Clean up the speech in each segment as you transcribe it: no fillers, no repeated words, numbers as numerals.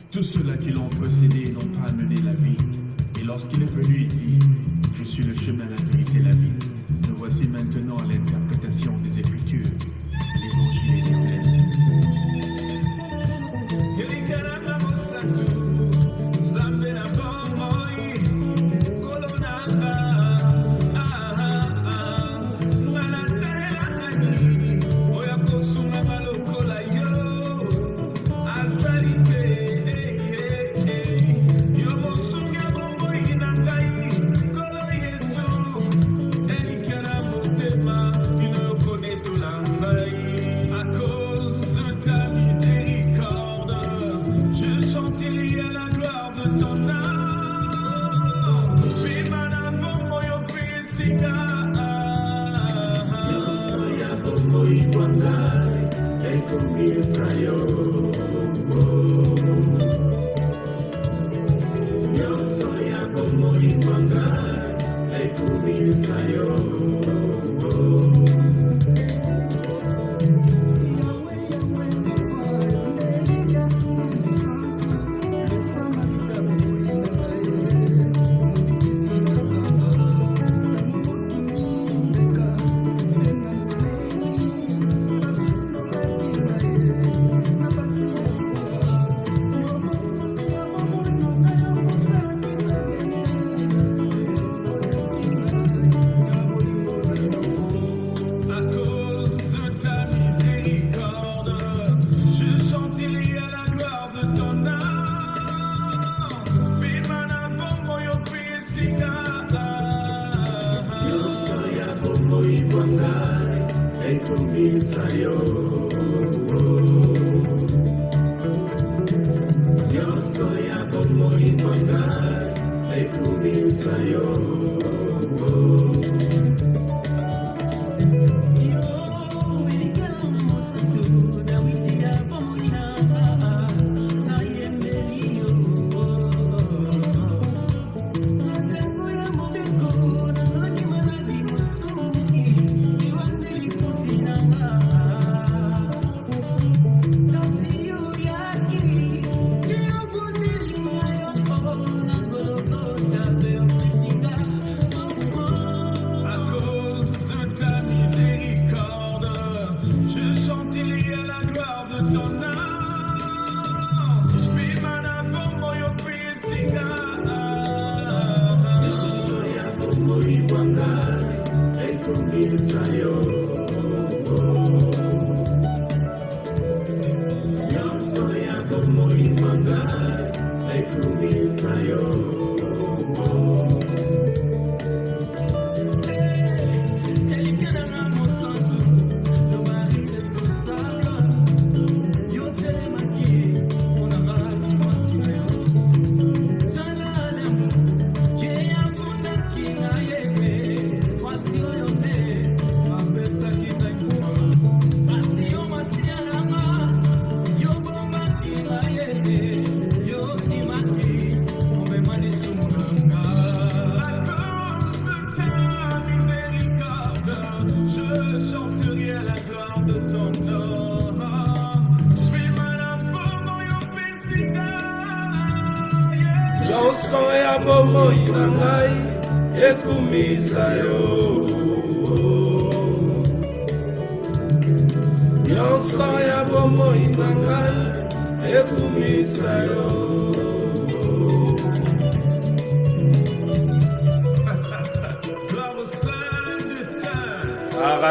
Tous ceux-là qui l'ont précédé n'ont pas mené la vie. Et lorsqu'il est venu, il dit, je suis le chemin, la vérité et la vie. Nous voici maintenant à l'interprétation des Écritures, l'évangile éternel.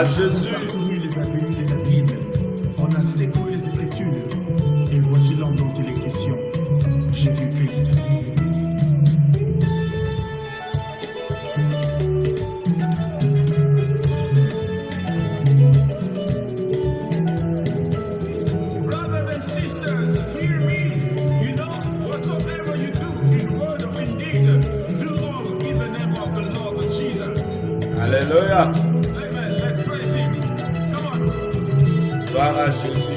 Jésus. On a connu les avenues de la Bible, on a secoué les Écritures, et voici l'homme dont il est question, Jésus-Christ. Brothers and sisters, hear me. You know, whatsoever you do in word or in deed, do all in the name of the Lord Jesus. Alléluia. Gloire à Jésus.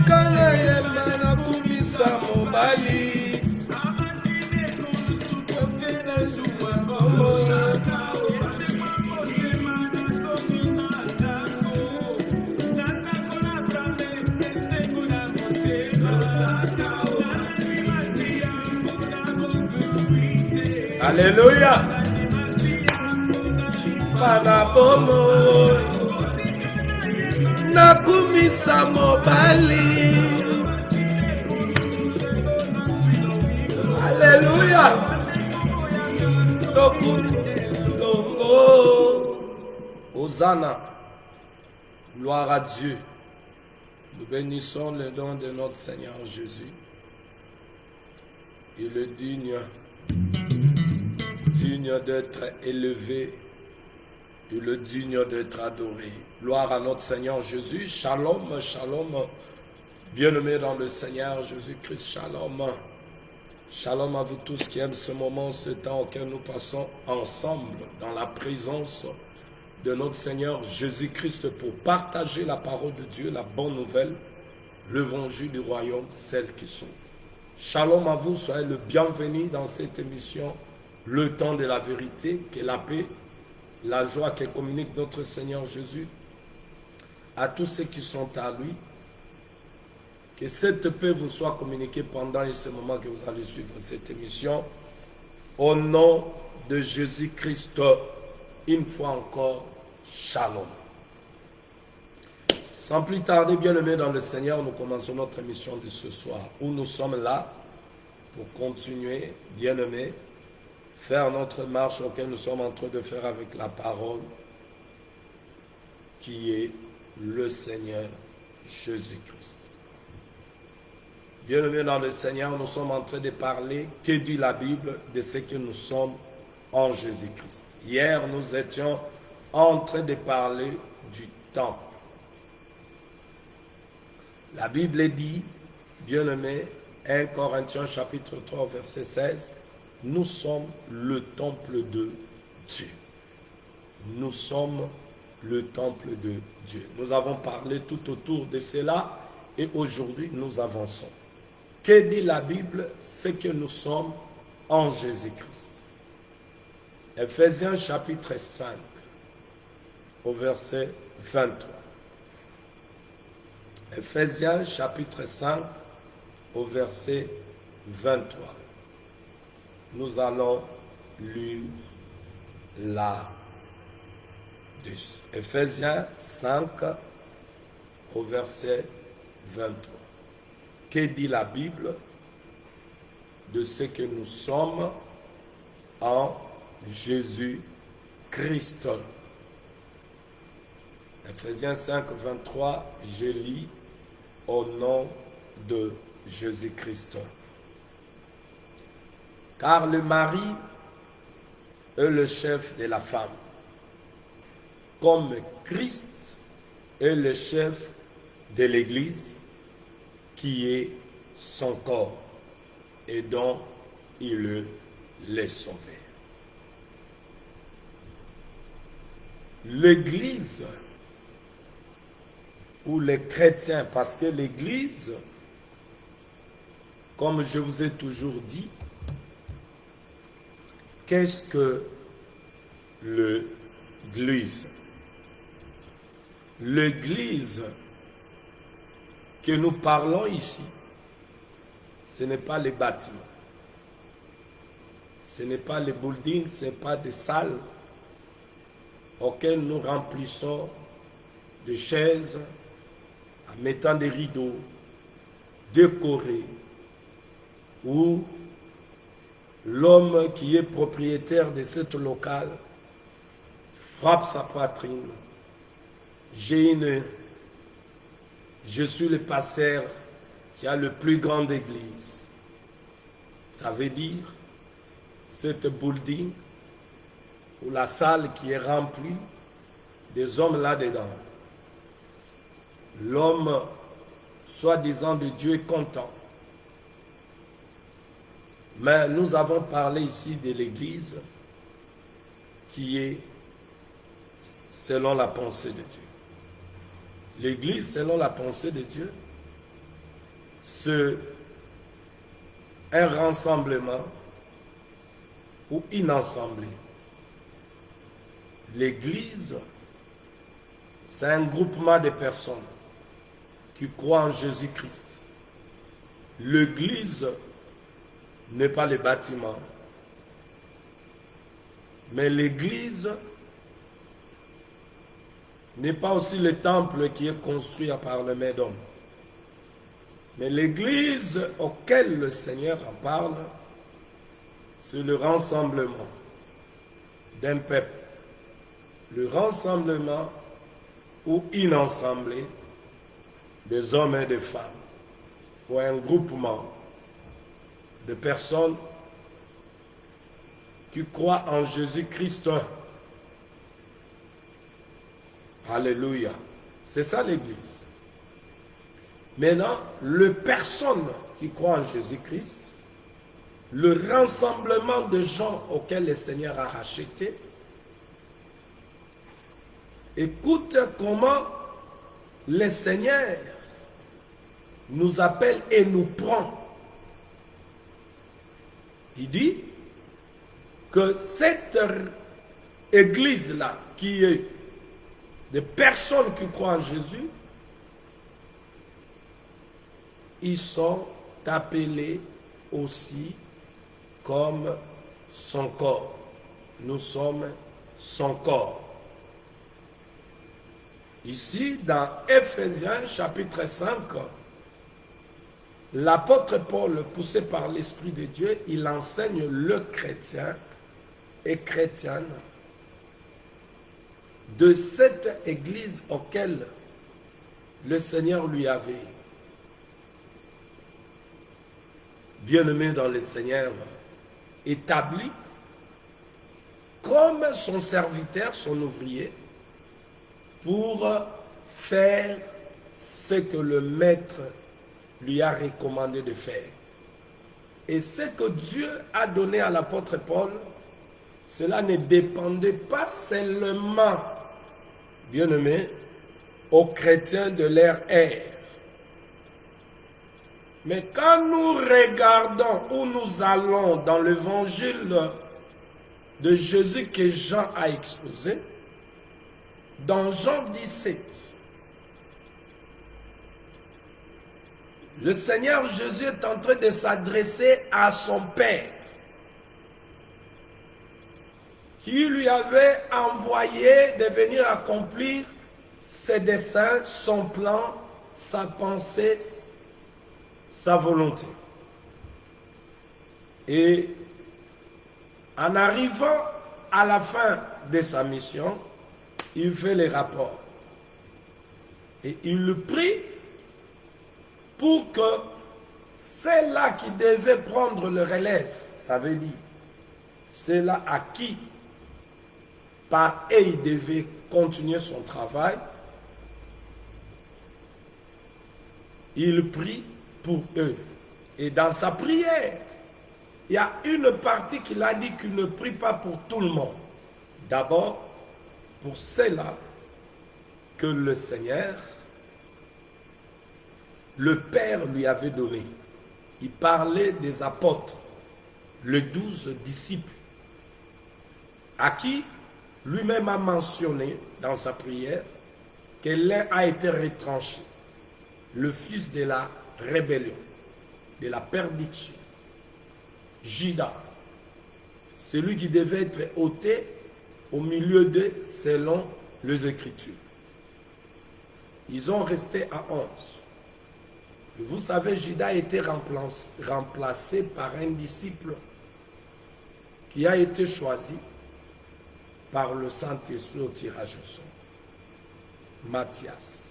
Totikana yema na kumisa mobali. Alléluia. Panabomo nakumisa mobali. Alléluia. Tokumisa longo. Hosanna. Gloire à Dieu. Nous bénissons le nom de notre Seigneur Jésus. Il est digne d'être élevé, il est digne d'être adoré. Gloire à notre Seigneur Jésus. Shalom, shalom. Bien-aimés dans le Seigneur Jésus-Christ, shalom. Shalom à vous tous qui aiment ce moment, ce temps auquel nous passons ensemble dans la présence de notre Seigneur Jésus-Christ pour partager la parole de Dieu, la bonne nouvelle, l'évangile du royaume, celle qui sauve. Shalom à vous, soyez le bienvenu dans cette émission, le temps de la vérité, que la paix, la joie que communique notre Seigneur Jésus à tous ceux qui sont à lui. Que cette paix vous soit communiquée pendant ce moment que vous allez suivre cette émission. Au nom de Jésus-Christ, une fois encore, shalom. Sans plus tarder, bien-aimés dans le Seigneur, nous commençons notre émission de ce soir, où nous sommes là pour continuer, bien-aimés, faire notre marche auquel nous sommes en train de faire avec la parole, qui est le Seigneur Jésus-Christ. Bien-aimés dans le Seigneur, nous sommes en train de parler, que dit la Bible, de ce que nous sommes en Jésus-Christ. Hier, nous étions en train de parler du temple. La Bible dit, bien-aimés, 1 Corinthiens chapitre 3, verset 16, nous sommes le temple de Dieu. Nous sommes le temple de Dieu. Nous avons parlé tout autour de cela et aujourd'hui nous avançons. Que dit la Bible? C'est que nous sommes en Jésus-Christ. Ephésiens chapitre 5 au verset 23. Ephésiens chapitre 5 au verset 23. Nous allons lire là-dessus. Ephésiens 5 au verset 23. Que dit la Bible de ce que nous sommes en Jésus-Christ? Ephésiens 5, 23, je lis au nom de Jésus-Christ. Car le mari est le chef de la femme, comme Christ est le chef de l'Église, qui est son corps et dont il est sauvé. L'Église, ou les chrétiens, parce que l'Église, comme je vous ai toujours dit, qu'est-ce que l'Église? L'Église que nous parlons ici, ce n'est pas les bâtiments, ce n'est pas les buildings, ce n'est pas des salles auxquelles nous remplissons de chaises, en mettant des rideaux décorés, où l'homme qui est propriétaire de cette locale frappe sa poitrine. Je suis le pasteur qui a le plus grande église. Ça veut dire, cette building ou la salle qui est remplie des hommes là-dedans. L'homme, soi-disant de Dieu, est content. Mais nous avons parlé ici de l'Église qui est selon la pensée de Dieu. L'Église, selon la pensée de Dieu, un rassemblement ou une assemblée. L'Église, c'est un groupement de personnes qui croient en Jésus-Christ. L'Église n'est pas le bâtiment, mais l'Église n'est pas aussi le temple qui est construit par les mains d'hommes. Mais l'Église auquel le Seigneur en parle, c'est le rassemblement d'un peuple, le rassemblement ou une assemblée des hommes et des femmes, ou un groupement de personnes qui croient en Jésus-Christ. Alléluia. C'est ça l'Église. Maintenant, les personnes qui croient en Jésus-Christ, le rassemblement de gens auxquels le Seigneur a racheté, écoute comment le Seigneur nous appelle et nous prend. Il dit que cette église-là, qui est des personnes qui croient en Jésus, ils sont appelés aussi comme son corps. Nous sommes son corps. Ici, dans Éphésiens chapitre 5, l'apôtre Paul, poussé par l'Esprit de Dieu, il enseigne le chrétien et chrétienne de cette église auquel le Seigneur lui avait, bien-aimé dans le Seigneur, établi comme son serviteur, son ouvrier, pour faire ce que le maître lui a recommandé de faire. Et ce que Dieu a donné à l'apôtre Paul, cela ne dépendait pas seulement, bien-aimé, aux chrétiens de leur ère. Mais quand nous regardons où nous allons dans l'évangile de Jésus que Jean a exposé, dans Jean 17, le Seigneur Jésus est en train de s'adresser à son Père, qui lui avait envoyé de venir accomplir ses desseins, son plan, sa pensée, sa volonté. Et en arrivant à la fin de sa mission, il fait les rapports. Et il le prie pour que ceux-là qui devaient prendre le relève, ça veut dire ceux-là à qui par eux il devait continuer son travail, il prie pour eux. Et dans sa prière, il y a une partie qu'il a dit qu'il ne prie pas pour tout le monde. D'abord, pour ceux-là que le Seigneur, le Père lui avait donné. Il parlait des apôtres, les 12 disciples, à qui lui-même a mentionné dans sa prière que l'un a été retranché, le fils de la rébellion, de la perdition. Judas, celui qui devait être ôté au milieu d'eux selon les Écritures. Ils ont resté à 11. Et vous savez, Judas a été remplacé par un disciple qui a été choisi par le Saint-Esprit au tirage au sort, Matthias.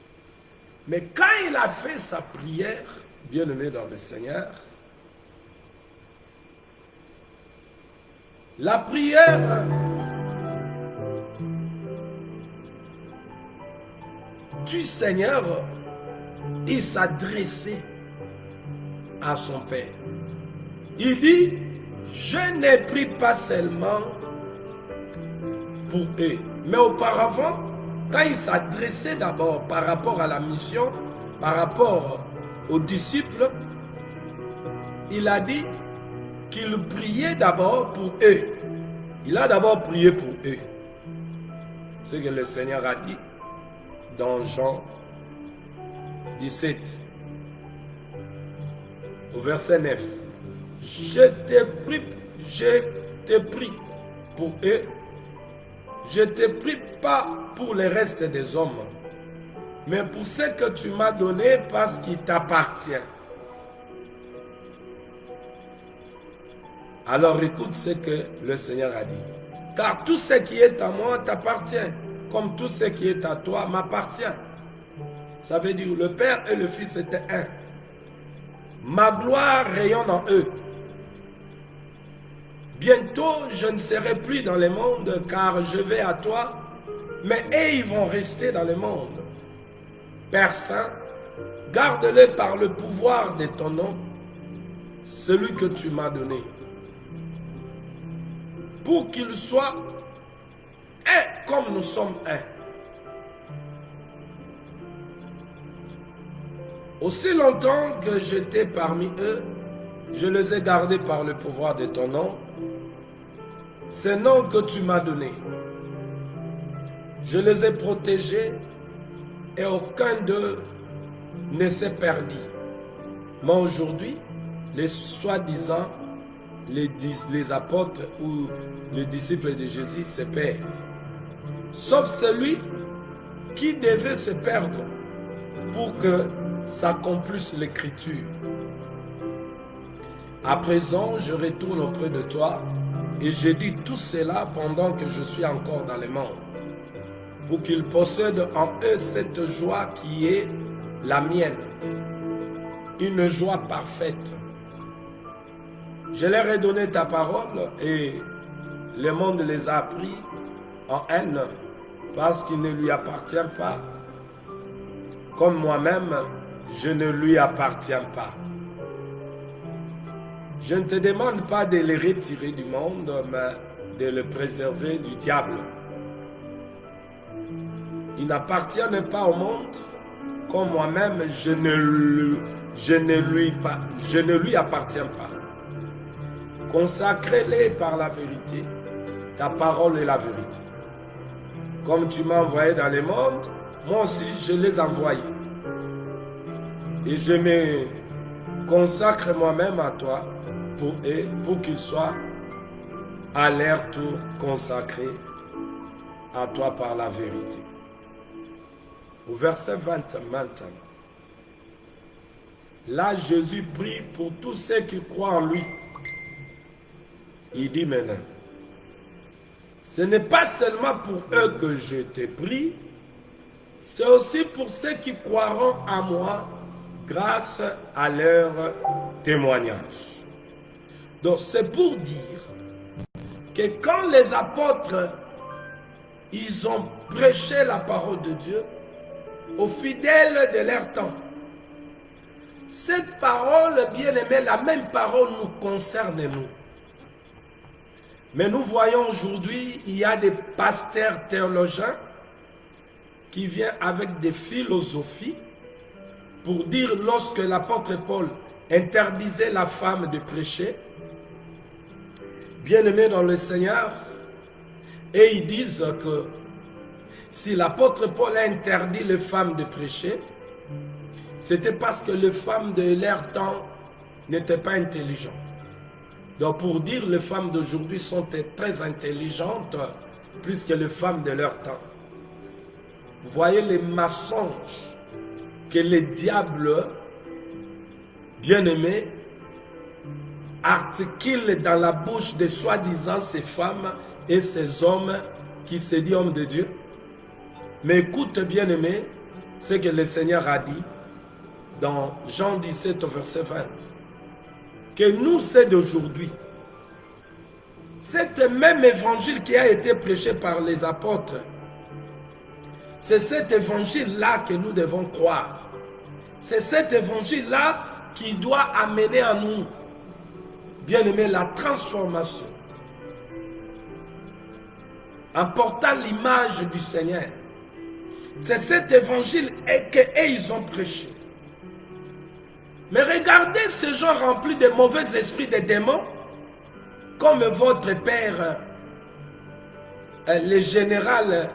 Mais quand il a fait sa prière, bien-aimé dans le Seigneur, la prière du Seigneur, il s'adressait à son Père. Il dit, je n'ai pris pas seulement pour eux, mais auparavant, quand il s'adressait d'abord par rapport à la mission, par rapport aux disciples, il a dit qu'il priait d'abord pour eux. Il a d'abord prié pour eux. Ce que le Seigneur a dit dans Jean 17, au verset 9. Je te prie pour eux. Je te prie pas pour le reste des hommes, mais pour ce que tu m'as donné parce qu'il t'appartient. Alors écoute ce que le Seigneur a dit. Car tout ce qui est à moi t'appartient, comme tout ce qui est à toi m'appartient. Ça veut dire le Père et le Fils étaient un. Ma gloire rayonne en eux. Bientôt, je ne serai plus dans le monde, car je vais à toi, mais eux, ils vont rester dans le monde. Père Saint, garde-les par le pouvoir de ton nom, celui que tu m'as donné, pour qu'ils soient un comme nous sommes un. Aussi longtemps que j'étais parmi eux, je les ai gardés par le pouvoir de ton nom, ce nom que tu m'as donné. Je les ai protégés et aucun d'eux ne s'est perdu. Mais aujourd'hui, les soi-disant, les apôtres ou les disciples de Jésus se perdent. Sauf celui qui devait se perdre pour que s'accomplisse l'écriture. À présent, je retourne auprès de toi et je dis tout cela pendant que je suis encore dans le monde, pour qu'ils possèdent en eux cette joie qui est la mienne, une joie parfaite. Je leur ai donné ta parole et le monde les a pris en haine parce qu'il ne lui appartient pas, comme moi-même, je ne lui appartiens pas. Je ne te demande pas de les retirer du monde, mais de les préserver du diable. Ils n'appartiennent pas au monde, comme moi-même, je ne lui appartiens pas. Consacrez-les par la vérité. Ta parole est la vérité. Comme tu m'as envoyé dans le monde, moi aussi je les ai envoyés. Et je me consacre moi-même à toi pour qu'ils soient à leur tour consacrés à toi par la vérité. Au verset 20 maintenant. Là, Jésus prie pour tous ceux qui croient en lui. Il dit maintenant, ce n'est pas seulement pour eux que je te prie, c'est aussi pour ceux qui croiront en moi grâce à leur témoignage. Donc c'est pour dire que quand les apôtres, ils ont prêché la parole de Dieu aux fidèles de leur temps, cette parole, bien aimée, la même parole nous concerne nous. Mais nous voyons aujourd'hui, il y a des pasteurs théologiens qui viennent avec des philosophies pour dire lorsque l'apôtre Paul interdisait la femme de prêcher, bien aimé dans le Seigneur, et ils disent que si l'apôtre Paul a interdit les femmes de prêcher, c'était parce que les femmes de leur temps n'étaient pas intelligentes. Donc pour dire les femmes d'aujourd'hui sont très intelligentes plus que les femmes de leur temps. Vous voyez les mensonges que les diables, bien-aimés, articulent dans la bouche de soi-disant ces femmes et ces hommes qui se disent hommes de Dieu. Mais écoute, bien-aimé, ce que le Seigneur a dit dans Jean 17 au verset 20. Que nous, c'est d'aujourd'hui. Cet même évangile qui a été prêché par les apôtres, c'est cet évangile-là que nous devons croire. C'est cet évangile-là qui doit amener à nous, bien aimé, la transformation. En portant l'image du Seigneur. C'est cet évangile qu'ils ont prêché. Mais regardez ces gens remplis de mauvais esprits, de démons, comme votre père, le général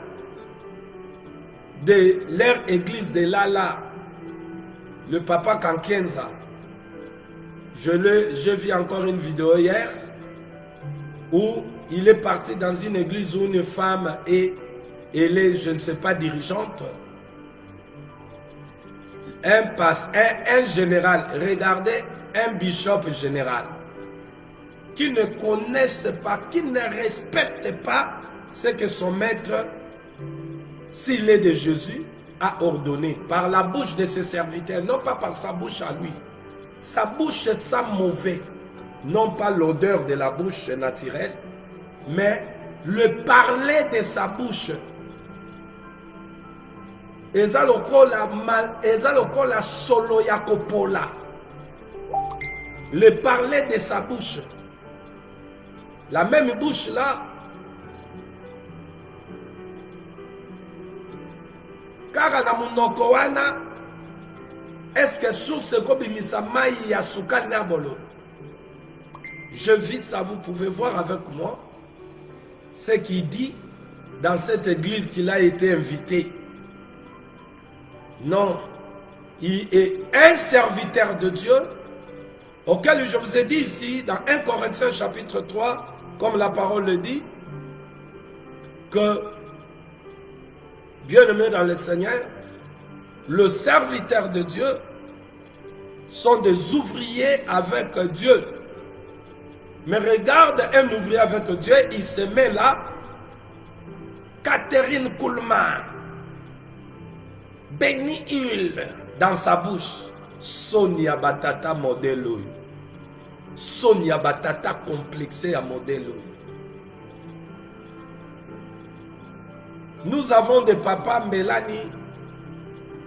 de leur église de Lala, le papa Kankenza. Je vis encore une vidéo hier où il est parti dans une église où une femme est, elle est, je ne sais pas, dirigeante. Un général, regardez, un bishop général, qui ne connaisse pas, qui ne respecte pas ce que son maître, s'il est de Jésus, a ordonné par la bouche de ses serviteurs, non pas par sa bouche à lui. Sa bouche sent mauvais, non pas l'odeur de la bouche naturelle, mais le parler de sa bouche. Eza lokola solo ya kopola. Le parler de sa bouche. La même bouche là. Kaka na munoko wana. Est-ce que sous ce kobimisa mai ya sukali na bolo? Je vis ça, vous pouvez voir avec moi ce qu'il dit dans cette église qu'il a été invité. Non, il est un serviteur de Dieu auquel je vous ai dit ici dans 1 Corinthiens chapitre 3, comme la parole le dit, que, bien-aimés dans le Seigneur, le serviteur de Dieu sont des ouvriers avec Dieu. Mais regarde un ouvrier avec Dieu, il se met là, Catherine Kuhlman, béni huile dans sa bouche, Sonia Batata modèle, Sonia Batata complexé à modèle. Nous avons des papas Mélanie,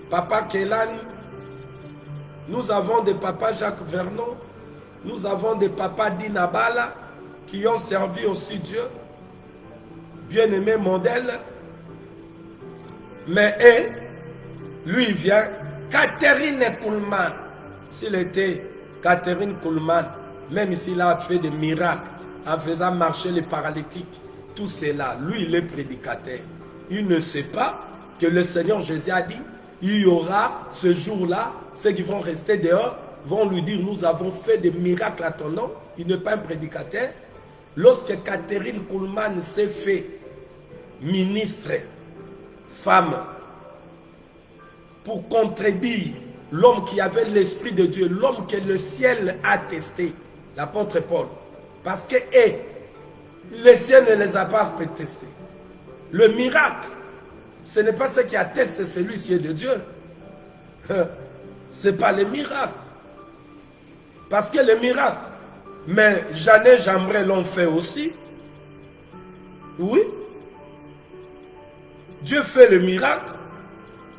papa Kelani, nous avons des papas Jacques Vernon, nous avons des papas Dinabala qui ont servi aussi Dieu, bien-aimé modèle. Mais lui il vient, Catherine Kuhlman. S'il était Catherine Kuhlman, même s'il a fait des miracles en faisant marcher les paralytiques, tout cela, lui il est prédicateur. Il ne sait pas que le Seigneur Jésus a dit, il y aura ce jour-là, ceux qui vont rester dehors vont lui dire, nous avons fait des miracles à ton nom. Il n'est pas un prédicateur. Lorsque Catherine Kuhlman s'est fait ministre, femme, pour contredire l'homme qui avait l'Esprit de Dieu, l'homme que le ciel a testé, l'apôtre Paul, parce que le ciel ne les a pas testés. Le miracle, ce n'est pas ce qui atteste celui-ci de Dieu. Ce n'est pas le miracle. Parce que le miracle, mais Jeanne Jambré l'ont fait aussi. Oui. Dieu fait le miracle.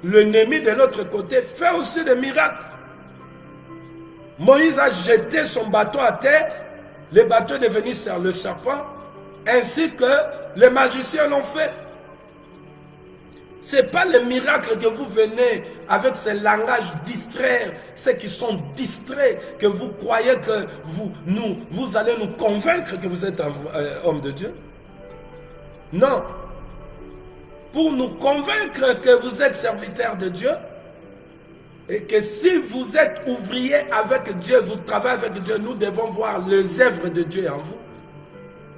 L'ennemi de l'autre côté fait aussi des miracles. Moïse a jeté son bateau à terre. Le bateau est devenu sur le serpent. Ainsi que les magiciens l'ont fait. Ce n'est pas le miracle que vous venez avec ce langage distraire, ceux qui sont distraits, que vous croyez que vous allez nous convaincre que vous êtes un homme de Dieu. Non. Pour nous convaincre que vous êtes serviteur de Dieu, et que si vous êtes ouvrier avec Dieu, vous travaillez avec Dieu, nous devons voir les œuvres de Dieu en vous.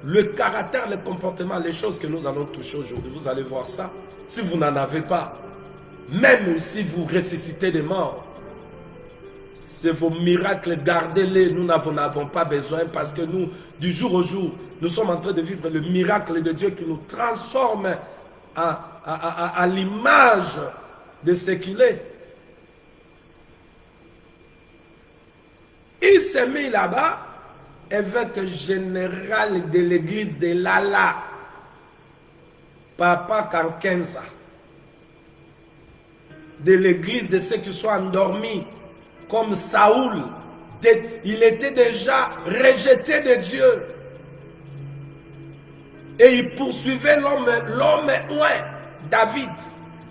Le caractère, le comportement, les choses que nous allons toucher aujourd'hui, vous allez voir ça. Si vous n'en avez pas, même si vous ressuscitez des morts, c'est vos miracles, gardez-les, nous n'en avons pas besoin parce que nous, du jour au jour, nous sommes en train de vivre le miracle de Dieu qui nous transforme à l'image de ce qu'il est. Il s'est mis là-bas, évêque général de l'église de Lala, Papa Kankenza, de l'église de ceux qui sont endormis, comme Saoul. Il était déjà rejeté de Dieu. Et il poursuivait l'homme, David.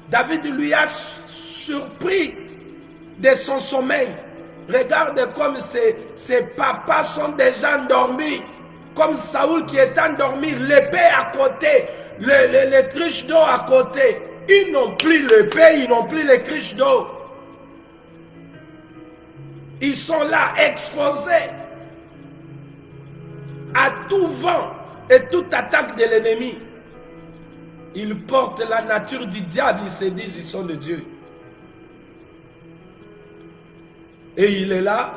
David lui a surpris de son sommeil. Regarde comme ces papas sont déjà endormis. Comme Saoul qui est endormi, l'épée à côté, les criches d'eau à côté. Ils n'ont plus l'épée, ils n'ont plus les criches d'eau. Ils sont là exposés à tout vent et toute attaque de l'ennemi. Ils portent la nature du diable, ils se disent ils sont de Dieu. Et il est là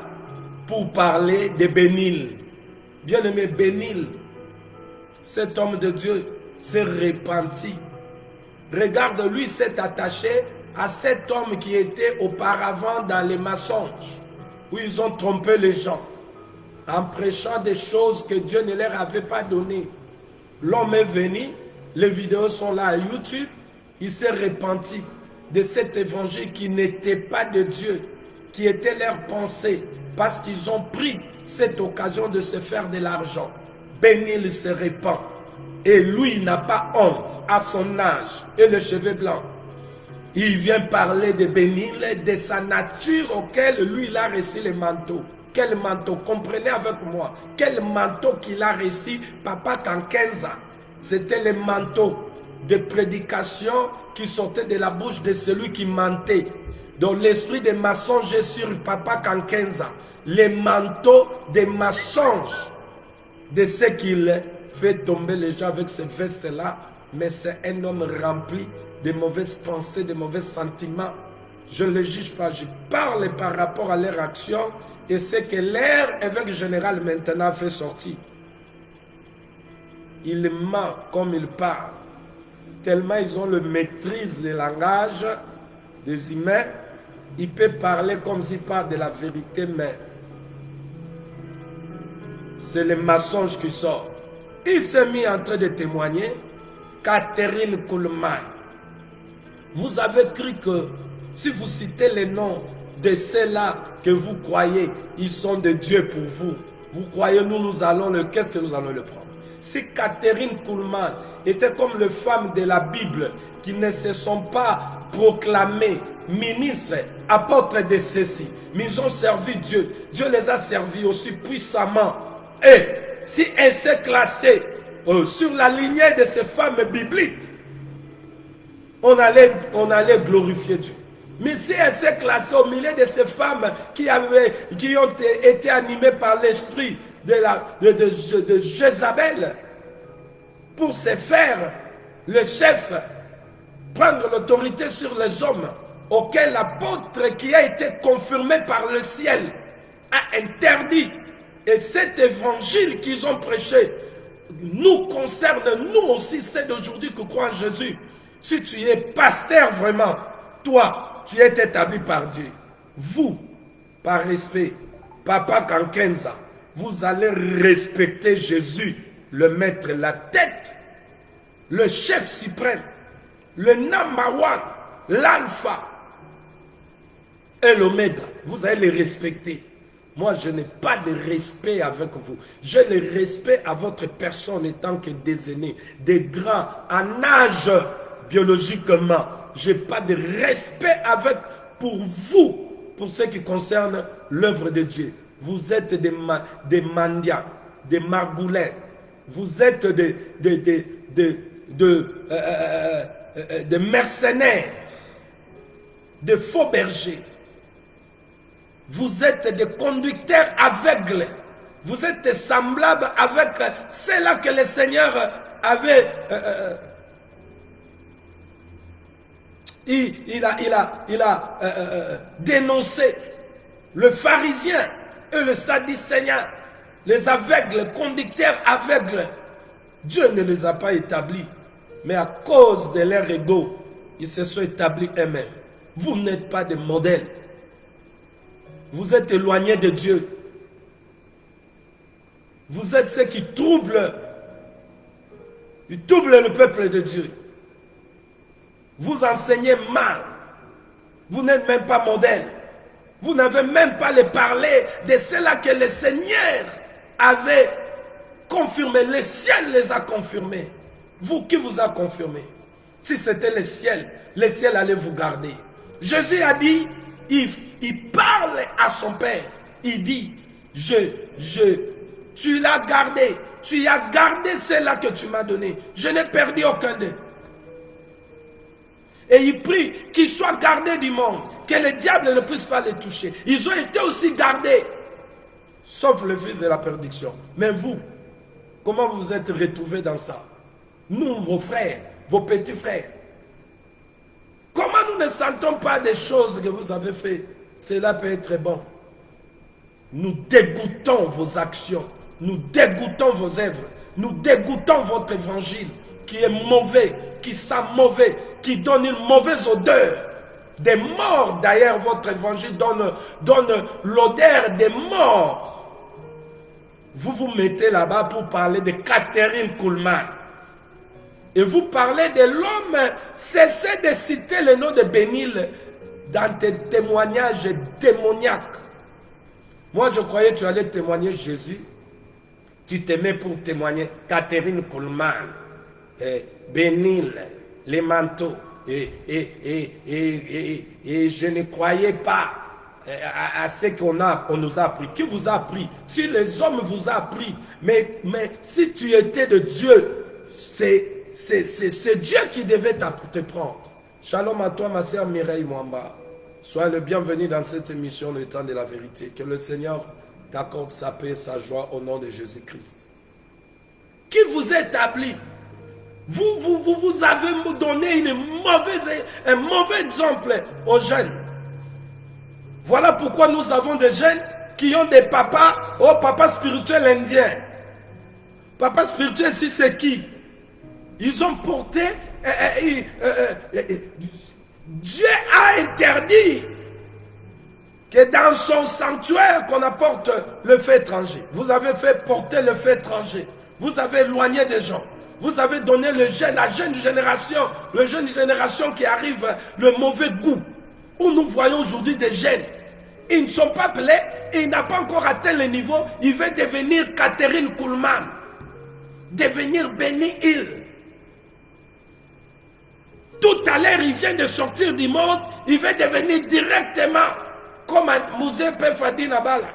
pour parler de Bénil. Bien-aimé Bénil, cet homme de Dieu s'est repenti. Regarde, lui s'est attaché à cet homme qui était auparavant dans les mensonges, où ils ont trompé les gens, en prêchant des choses que Dieu ne leur avait pas données. L'homme est venu, les vidéos sont là à YouTube, il s'est repenti de cet évangile qui n'était pas de Dieu, qui était leur pensée, parce qu'ils ont pris cette occasion de se faire de l'argent. Bénil se répand. Et lui n'a pas honte à son âge et les cheveux blancs. Il vient parler de Bénil, de sa nature auquel lui il a reçu le manteau. Quel manteau? Comprenez avec moi. Quel manteau qu'il a reçu, papa, qu'en 15 ans. C'était le manteau de prédication qui sortait de la bouche de celui qui mentait. Donc l'esprit de mensonge est sur papa qu'en 15 ans. Les manteaux des mensonges de ce qu'il fait tomber les gens avec ce veste-là, mais c'est un homme rempli de mauvaises pensées, de mauvais sentiments. Je ne le juge pas, je parle par rapport à leur action et ce que leur évêque général maintenant fait sortir. Il ment comme il parle, tellement ils ont le maîtrise du langage des humains. Il peut parler comme s'il parle de la vérité, mais c'est le mensonge qui sort. Il s'est mis en train de témoigner. Catherine Kuhlman. Vous avez cru que si vous citez les noms de ceux-là que vous croyez, ils sont de Dieu pour vous. Vous croyez, nous allons le... Qu'est-ce que nous allons le prendre? Si Catherine Kuhlman était comme les femmes de la Bible qui ne se sont pas proclamées ministres, apôtres de ceci, mais ils ont servi Dieu. Dieu les a servis aussi puissamment. Et si elle s'est classée sur la lignée de ces femmes bibliques, on allait glorifier Dieu. Mais si elle s'est classée au milieu de ces femmes qui ont été animées par l'esprit de Jézabel, pour se faire le chef, prendre l'autorité sur les hommes, auquel l'apôtre qui a été confirmé par le ciel a interdit. Et cet évangile qu'ils ont prêché nous concerne, nous aussi, c'est d'aujourd'hui que croit en Jésus. Si tu es pasteur vraiment, toi, tu es établi par Dieu. Vous, par respect, papa qu'en 15 ans, vous allez respecter Jésus, le maître, la tête, le chef suprême, le number one, l'alpha et l'oméga. Vous allez les respecter. Moi, je n'ai pas de respect avec vous. J'ai le respect à votre personne en tant que des aînés, des grands, en âge biologiquement. Je n'ai pas de respect pour vous, pour ce qui concerne l'œuvre de Dieu. Vous êtes des mendiants, des margoulins. Vous êtes des mercenaires, des faux bergers. Vous êtes des conducteurs aveugles. Vous êtes semblables avec ceux-là que le Seigneur avait... il a dénoncé. Le pharisien et le sadducéen, les aveugles, conducteurs aveugles. Dieu ne les a pas établis. Mais à cause de leur ego, ils se sont établis eux-mêmes. Vous n'êtes pas des modèles. Vous êtes éloignés de Dieu. Vous êtes ceux qui troublent le peuple de Dieu. Vous enseignez mal. Vous n'êtes même pas modèle. Vous n'avez même pas les parler de cela que le Seigneur avait confirmé. Le ciel les a confirmés. Vous, qui vous a confirmé? Si c'était le ciel allait vous garder. Jésus a dit, il parle à son père. Il dit, tu l'as gardé. Tu as gardé celle-là que tu m'as donné. Je n'ai perdu aucun d'eux. Et il prie qu'ils soient gardés du monde, que le diable ne puisse pas les toucher. Ils ont été aussi gardés, sauf le fils de la perdition. Mais vous, comment vous êtes retrouvés dans ça? Nous, vos frères, vos petits frères, comment nous ne sentons pas des choses que vous avez faites? Cela peut être bon. Nous dégoûtons vos actions, nous dégoûtons vos œuvres, nous dégoûtons votre évangile qui est mauvais, qui sent mauvais, qui donne une mauvaise odeur. Des morts, d'ailleurs, votre évangile donne l'odeur des morts. Vous vous mettez là-bas pour parler de Catherine Kuhlman. Et vous parlez de l'homme, cessez de citer le nom de Bénil dans tes témoignages démoniaques. Moi, je croyais que tu allais témoigner Jésus. Tu t'aimais pour témoigner Catherine Kuhlman, Bénil, les manteaux. Et je ne croyais pas à ce qu'on nous a appris. Qui vous a appris? Si les hommes vous ont appris, mais si tu étais de Dieu, c'est Dieu qui devait te prendre. Shalom à toi, ma sœur Mireille Mwamba. Sois le bienvenu dans cette émission, le temps de la vérité. Que le Seigneur t'accorde sa paix et sa joie au nom de Jésus-Christ. Qui vous a établi? Vous avez donné un mauvais exemple aux jeunes. Voilà pourquoi nous avons des jeunes qui ont des papas, papas spirituels indiens. Papa spirituel, si c'est qui? Ils ont porté... Dieu a interdit que dans son sanctuaire qu'on apporte le fait étranger. Vous avez fait porter le fait étranger. Vous avez éloigné des gens. Vous avez donné la jeune génération qui arrive, le mauvais goût. Où nous voyons aujourd'hui des jeunes. Ils ne sont pas appelés et ils n'ont pas encore atteint le niveau. Ils veulent devenir Catherine Kuhlman. Devenir Benny Hill. Tout à l'heure, il vient de sortir du monde. Il veut devenir directement comme Mouzé Pefadi Nabala.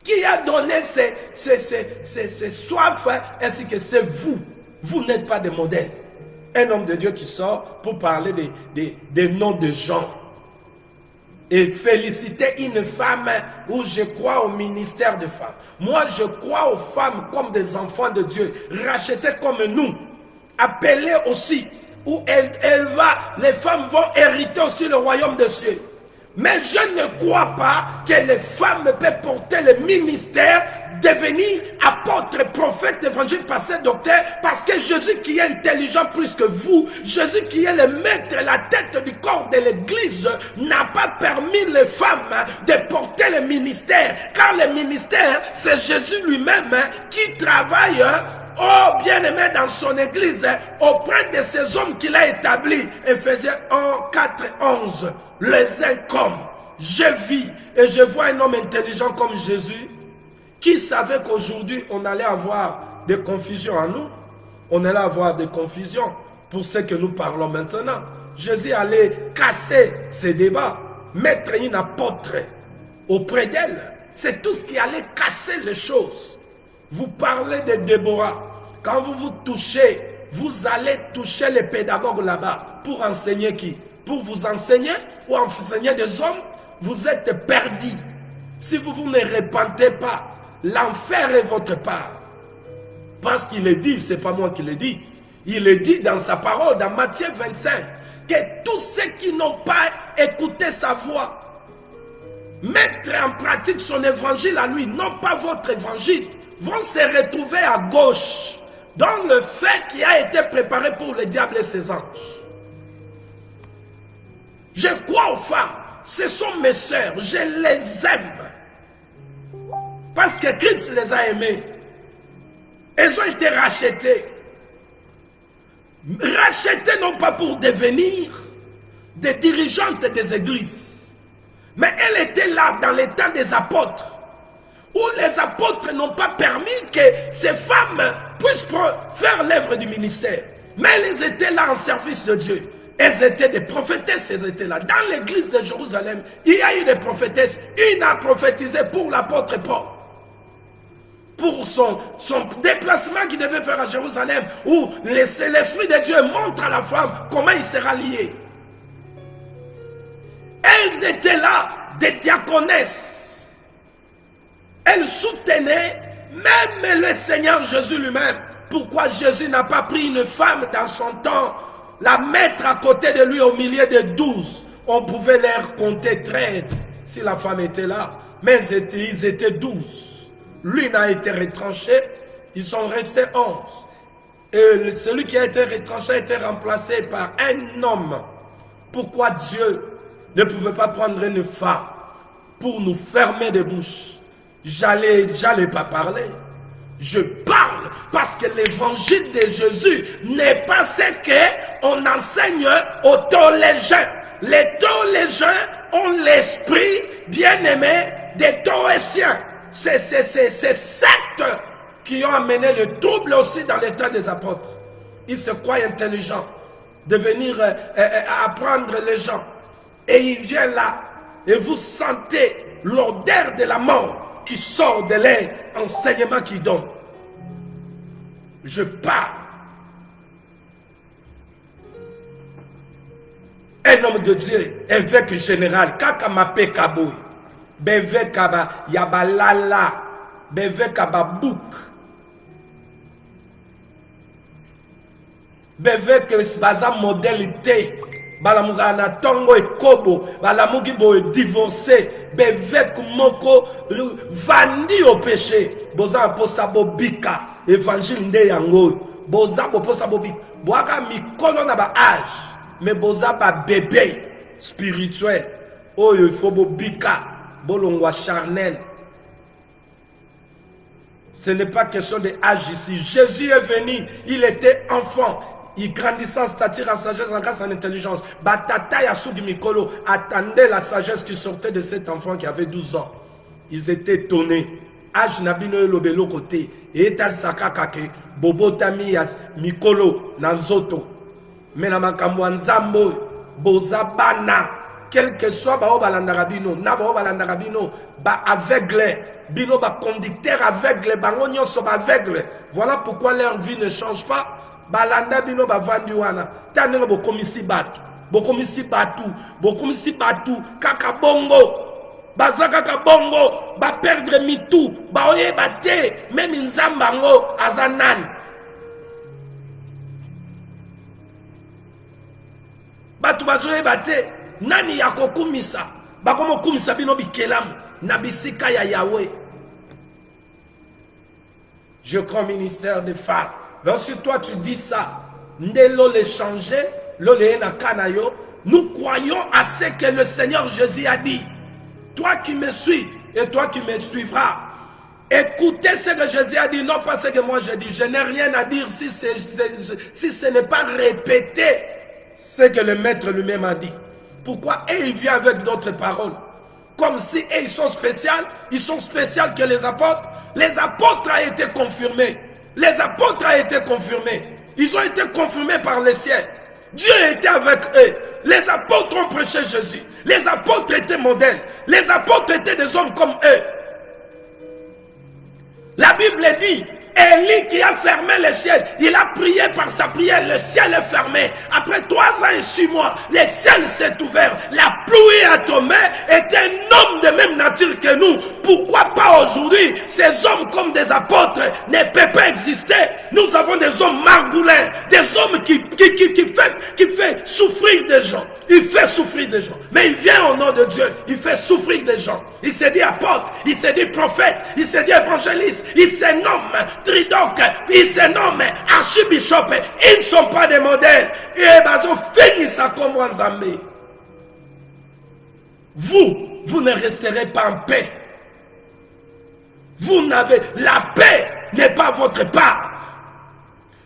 Qui a donné ces soifs, ainsi que c'est vous. Vous n'êtes pas des modèles. Un homme de Dieu qui sort pour parler des noms de gens. Et féliciter une femme où je crois au ministère des femmes. Moi, je crois aux femmes comme des enfants de Dieu, rachetés comme nous, appelés aussi, où les femmes vont hériter aussi le royaume des cieux. Mais je ne crois pas que les femmes peuvent porter le ministère, devenir apôtre, prophète, évangile, pasteur, docteur, parce que Jésus qui est intelligent plus que vous, Jésus qui est le maître, la tête du corps de l'église, n'a pas permis les femmes de porter le ministère, car le ministère, c'est Jésus lui-même qui travaille, oh bien-aimé, dans son église, auprès de ces hommes qu'il a établis. Éphésiens 1, 4, 11. Les uns comme je vis et je vois un homme intelligent comme Jésus qui savait qu'aujourd'hui on allait avoir des confusions en nous, on allait avoir des confusions pour ce que nous parlons maintenant. Jésus allait casser ces débats, mettre une apôtre auprès d'elle. C'est tout ce qui allait casser les choses. Vous parlez de Déborah. Quand vous vous touchez, vous allez toucher les pédagogues là-bas pour enseigner qui? Pour vous enseigner ou enseigner des hommes, vous êtes perdus. Si vous ne repentez pas, l'enfer est votre part. Parce qu'il est dit, ce n'est pas moi qui le dis, il est dit dans sa parole, dans Matthieu 25, que tous ceux qui n'ont pas écouté sa voix, mettre en pratique son évangile à lui, non pas votre évangile, vont se retrouver à gauche, dans le fait qui a été préparé pour le diable et ses anges. Je crois aux femmes, ce sont mes sœurs, je les aime. Parce que Christ les a aimées. Elles ont été rachetées. Rachetées non pas pour devenir des dirigeantes des églises, mais elles étaient là dans les temps des apôtres, où les apôtres n'ont pas permis que ces femmes puissent faire l'œuvre du ministère. Mais elles étaient là en service de Dieu. Elles étaient des prophétesses, elles étaient là. Dans l'église de Jérusalem, il y a eu des prophétesses. Une a prophétisé pour l'apôtre Paul. Pour son déplacement qu'il devait faire à Jérusalem, où l'Esprit de Dieu montre à la femme comment il sera lié. Elles étaient là, des diaconesses. Elles soutenaient même le Seigneur Jésus lui-même. Pourquoi Jésus n'a pas pris une femme dans son temps, la mettre à côté de lui au milieu de 12? On pouvait leur compter 13 si la femme était là. Mais ils étaient 12. Lui n'a été retranché, ils sont restés 11. Et celui qui a été retranché a été remplacé par un homme. Pourquoi Dieu ne pouvait pas prendre une femme pour nous fermer des bouches? J'allais pas parler. Je parle parce que l'évangile de Jésus n'est pas ce qu'on enseigne aux théologiens. Les théologiens ont l'esprit bien-aimé des théologiens. C'est ces sectes qui ont amené le trouble aussi dans l'état des apôtres. Ils se croient intelligents de venir apprendre les gens. Et ils viennent là et vous sentez l'odeur de la mort qui sort de l'enseignement qu'ils donnent. Je parle. Un homme de Dieu, évêque général, Kakamapé Kaboui. Beve kaba yabalala, beve kaba bouk, beve que baza modalité, balamuga na tongo e kobo, balamugi bo divorcé, beve kumoko vandi au péché, boza posa bobika, évangile nde yango, boza posa bobika, boaga mikolo na ba âge, mais boza ba bébé spirituel, oh il faut bobika. Bolongwa charnel. Ce n'est pas question de âge ici. Jésus est venu, il était enfant. Il grandissait en stature, en sagesse, en grâce, en intelligence. Batata Yasugi Mikolo attendait la sagesse qui sortait de cet enfant qui avait 12 ans. Ils étaient étonnés. Âge Nabino Lobelo côté. Et tal Sakakake, Bobo Tami Mikolo Nanzoto. Menamakamo Nzambo, Bozabana. Quel que soit bao balandarabino, na bao balandarabino, ba aveugle, bino ba conducteur aveugle, bangonyo so ba aveugle. Voilà pourquoi leur vie ne change pas. Balanda bino ba vandiwana, tanengo bo komisi batu, kaka bongo, baza kaka bongo, ba perdre mitou, ba oye bate, même nzambango azanan. Batu bazoye bate. Nani yako kumisa bakomo kumisa bino bikelamu na bisika ya Yahweh. Je crois au ministère des femmes. Lorsque toi tu dis ça, ndelo le changer, lole na kanayo, nous croyons à ce que le Seigneur Jésus a dit. Toi qui me suis et toi qui me suivras, écoutez ce que Jésus a dit, non pas ce que moi je dis. Je n'ai rien à dire si ce n'est pas répéter ce que le maître lui-même a dit. Pourquoi il vient avec d'autres paroles? Comme si ils sont spéciaux, ils sont spéciaux que les apôtres. Les apôtres ont été confirmés. Les apôtres ont été confirmés. Ils ont été confirmés par le ciel. Dieu était avec eux. Les apôtres ont prêché Jésus. Les apôtres étaient modèles. Les apôtres étaient des hommes comme eux. La Bible dit, Élie qui a fermé le ciel, il a prié par sa prière, le ciel est fermé. Après 3 ans et 6 mois, le ciel s'est ouvert, la pluie a tombé, est un homme de même nature que nous. Pourquoi pas aujourd'hui, ces hommes comme des apôtres ne peuvent pas exister? Nous avons des hommes margoulins, des hommes qui fait souffrir des gens. Il fait souffrir des gens. Mais il vient au nom de Dieu, il fait souffrir des gens. Il s'est dit apôtre, il s'est dit prophète, il s'est dit évangéliste, il se nomme tridoc, il se nomme archibishop. Ils ne sont pas des modèles. Et ils ont fini ça comme Wanzamé. Vous ne resterez pas en paix. Vous n'avez, la paix n'est pas votre part.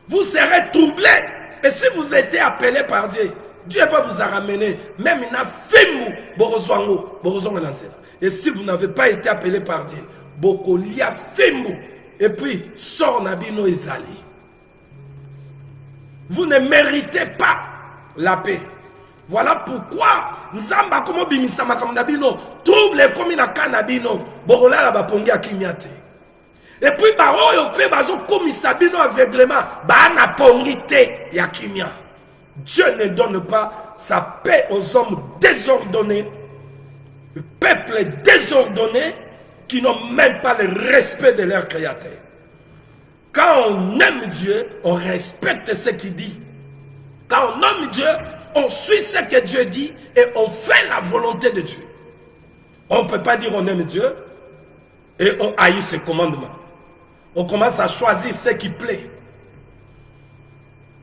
Vous serez troublés. Et si vous êtes appelés par Dieu, Dieu va vous ramener. Même il n'a fait mou. Et si vous n'avez pas été appelé par Dieu, Bokolia fait mou. Et puis, sort Nabino Ezali. Vous ne méritez pas la paix. Voilà pourquoi Nzamba komo bimisa makamda bino trouble komi na kana bino borola la bapongi akimiate. Et puis baroyo pe bazo komisa bino aveuglement ba na pongi te ya kimia. Dieu ne donne pas sa paix aux hommes désordonnés, le peuple désordonné qui n'ont même pas le respect de leur créateur. Quand on aime Dieu, on respecte ce qu'il dit. Quand on aime Dieu, on suit ce que Dieu dit et on fait la volonté de Dieu. On ne peut pas dire on aime Dieu et on haït ses commandements. On commence à choisir ce qui plaît.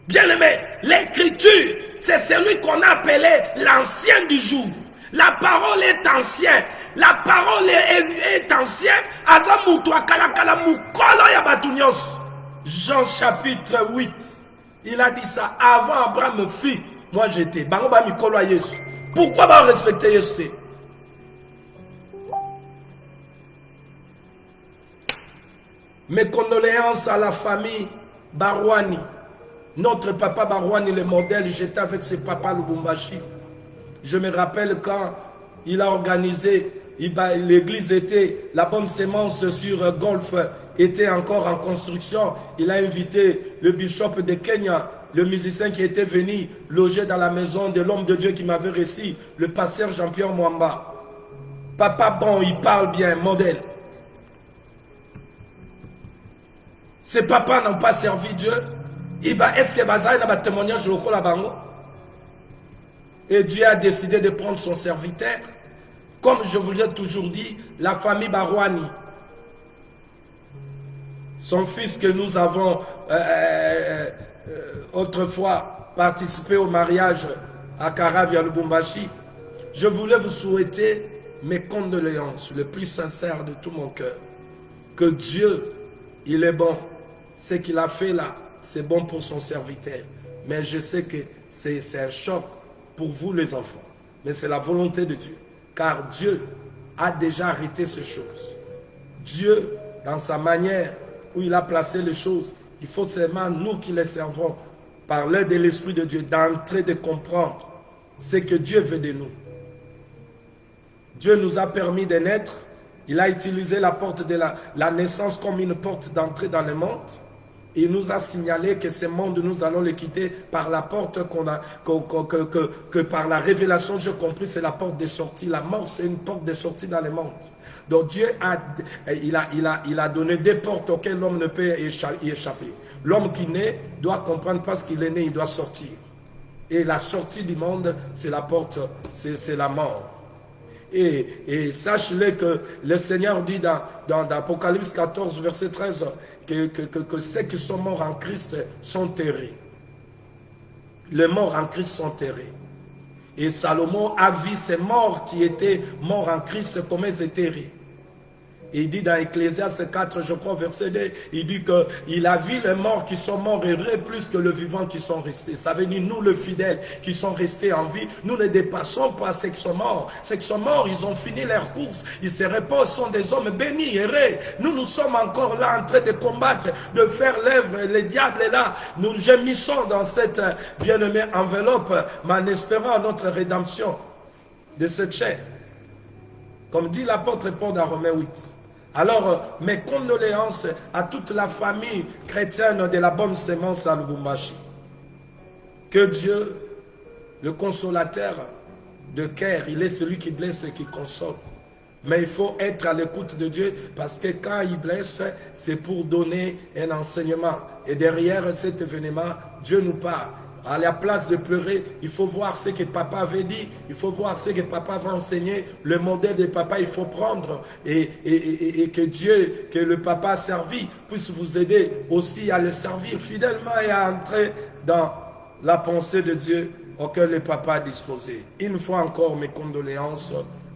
Bien aimé, l'écriture, c'est celui qu'on a appelé l'ancien du jour. La parole est ancienne. La parole est ancienne. Jean chapitre 8. Il a dit ça avant Abraham fut. Moi j'étais. Pourquoi va respecter Jésus? Mes condoléances à la famille Barouani. Notre papa Barouani, le modèle, j'étais avec ses papas Lubumbashi. Je me rappelle quand il a organisé, l'église était, la bonne sémence sur golf était encore en construction. Il a invité le bishop de Kenya, le musicien qui était venu loger dans la maison de l'homme de Dieu qui m'avait reçu, le pasteur Jean-Pierre Mwamba. Papa bon, il parle bien, modèle. Ces papas n'ont pas servi Dieu. Est-ce que Bazaï n'a pas témoignage au Bango? Et Dieu a décidé de prendre son serviteur. Comme je vous ai toujours dit, la famille Barouani, son fils que nous avons autrefois participé au mariage à Karavia Lubumbashi, je voulais vous souhaiter mes condoléances, le plus sincère de tout mon cœur. Que Dieu, il est bon. Ce qu'il a fait là, c'est bon pour son serviteur. Mais je sais que c'est un choc pour vous les enfants. Mais c'est la volonté de Dieu. Car Dieu a déjà arrêté ces choses. Dieu, dans sa manière où il a placé les choses, il faut seulement nous qui les servons, par l'aide de l'Esprit de Dieu, d'entrer de comprendre ce que Dieu veut de nous. Dieu nous a permis de naître. Il a utilisé la porte de la naissance comme une porte d'entrée dans le monde. Il nous a signalé que ce monde, nous allons le quitter par la porte que par la révélation, j'ai compris, c'est la porte de sortie. La mort, c'est une porte de sortie dans le monde. Donc Dieu il a donné des portes auxquelles l'homme ne peut y échapper. L'homme qui naît doit comprendre parce qu'il est né, il doit sortir. Et la sortie du monde, c'est la porte, c'est la mort. Et sache-le que le Seigneur dit dans Apocalypse 14, verset 13, que ceux qui sont morts en Christ sont terrés. Les morts en Christ sont terrés. Et Salomon a vu ces morts qui étaient morts en Christ comme ils étaient terrés. Et il dit dans Ecclésiaste 4, je crois, verset 2, il dit qu'il a vu les morts qui sont morts heureux plus que les vivants qui sont restés. Ça veut dire, nous, les fidèles qui sont restés en vie, nous ne dépassons pas ceux qui sont morts. Ceux qui sont morts, ils ont fini leur course. Ils se reposent, sont des hommes bénis, heureux. Nous sommes encore là en train de combattre, de faire l'œuvre. Le diable est là. Nous gémissons dans cette bien-aimée enveloppe, mais en espérant notre rédemption de cette chair. Comme dit l'apôtre Paul dans Romains 8. Alors, mes condoléances à toute la famille chrétienne de la bonne sémence à Lubumbashi. Que Dieu, le consolateur de cœur, il est celui qui blesse et qui console. Mais il faut être à l'écoute de Dieu parce que quand il blesse, c'est pour donner un enseignement. Et derrière cet événement, Dieu nous parle. À la place de pleurer, il faut voir ce que papa avait dit, il faut voir ce que papa va enseigner, le modèle de papa il faut prendre et que Dieu, que le papa a servi, puisse vous aider aussi à le servir fidèlement et à entrer dans la pensée de Dieu auquel le papa a disposé. Une fois encore, mes condoléances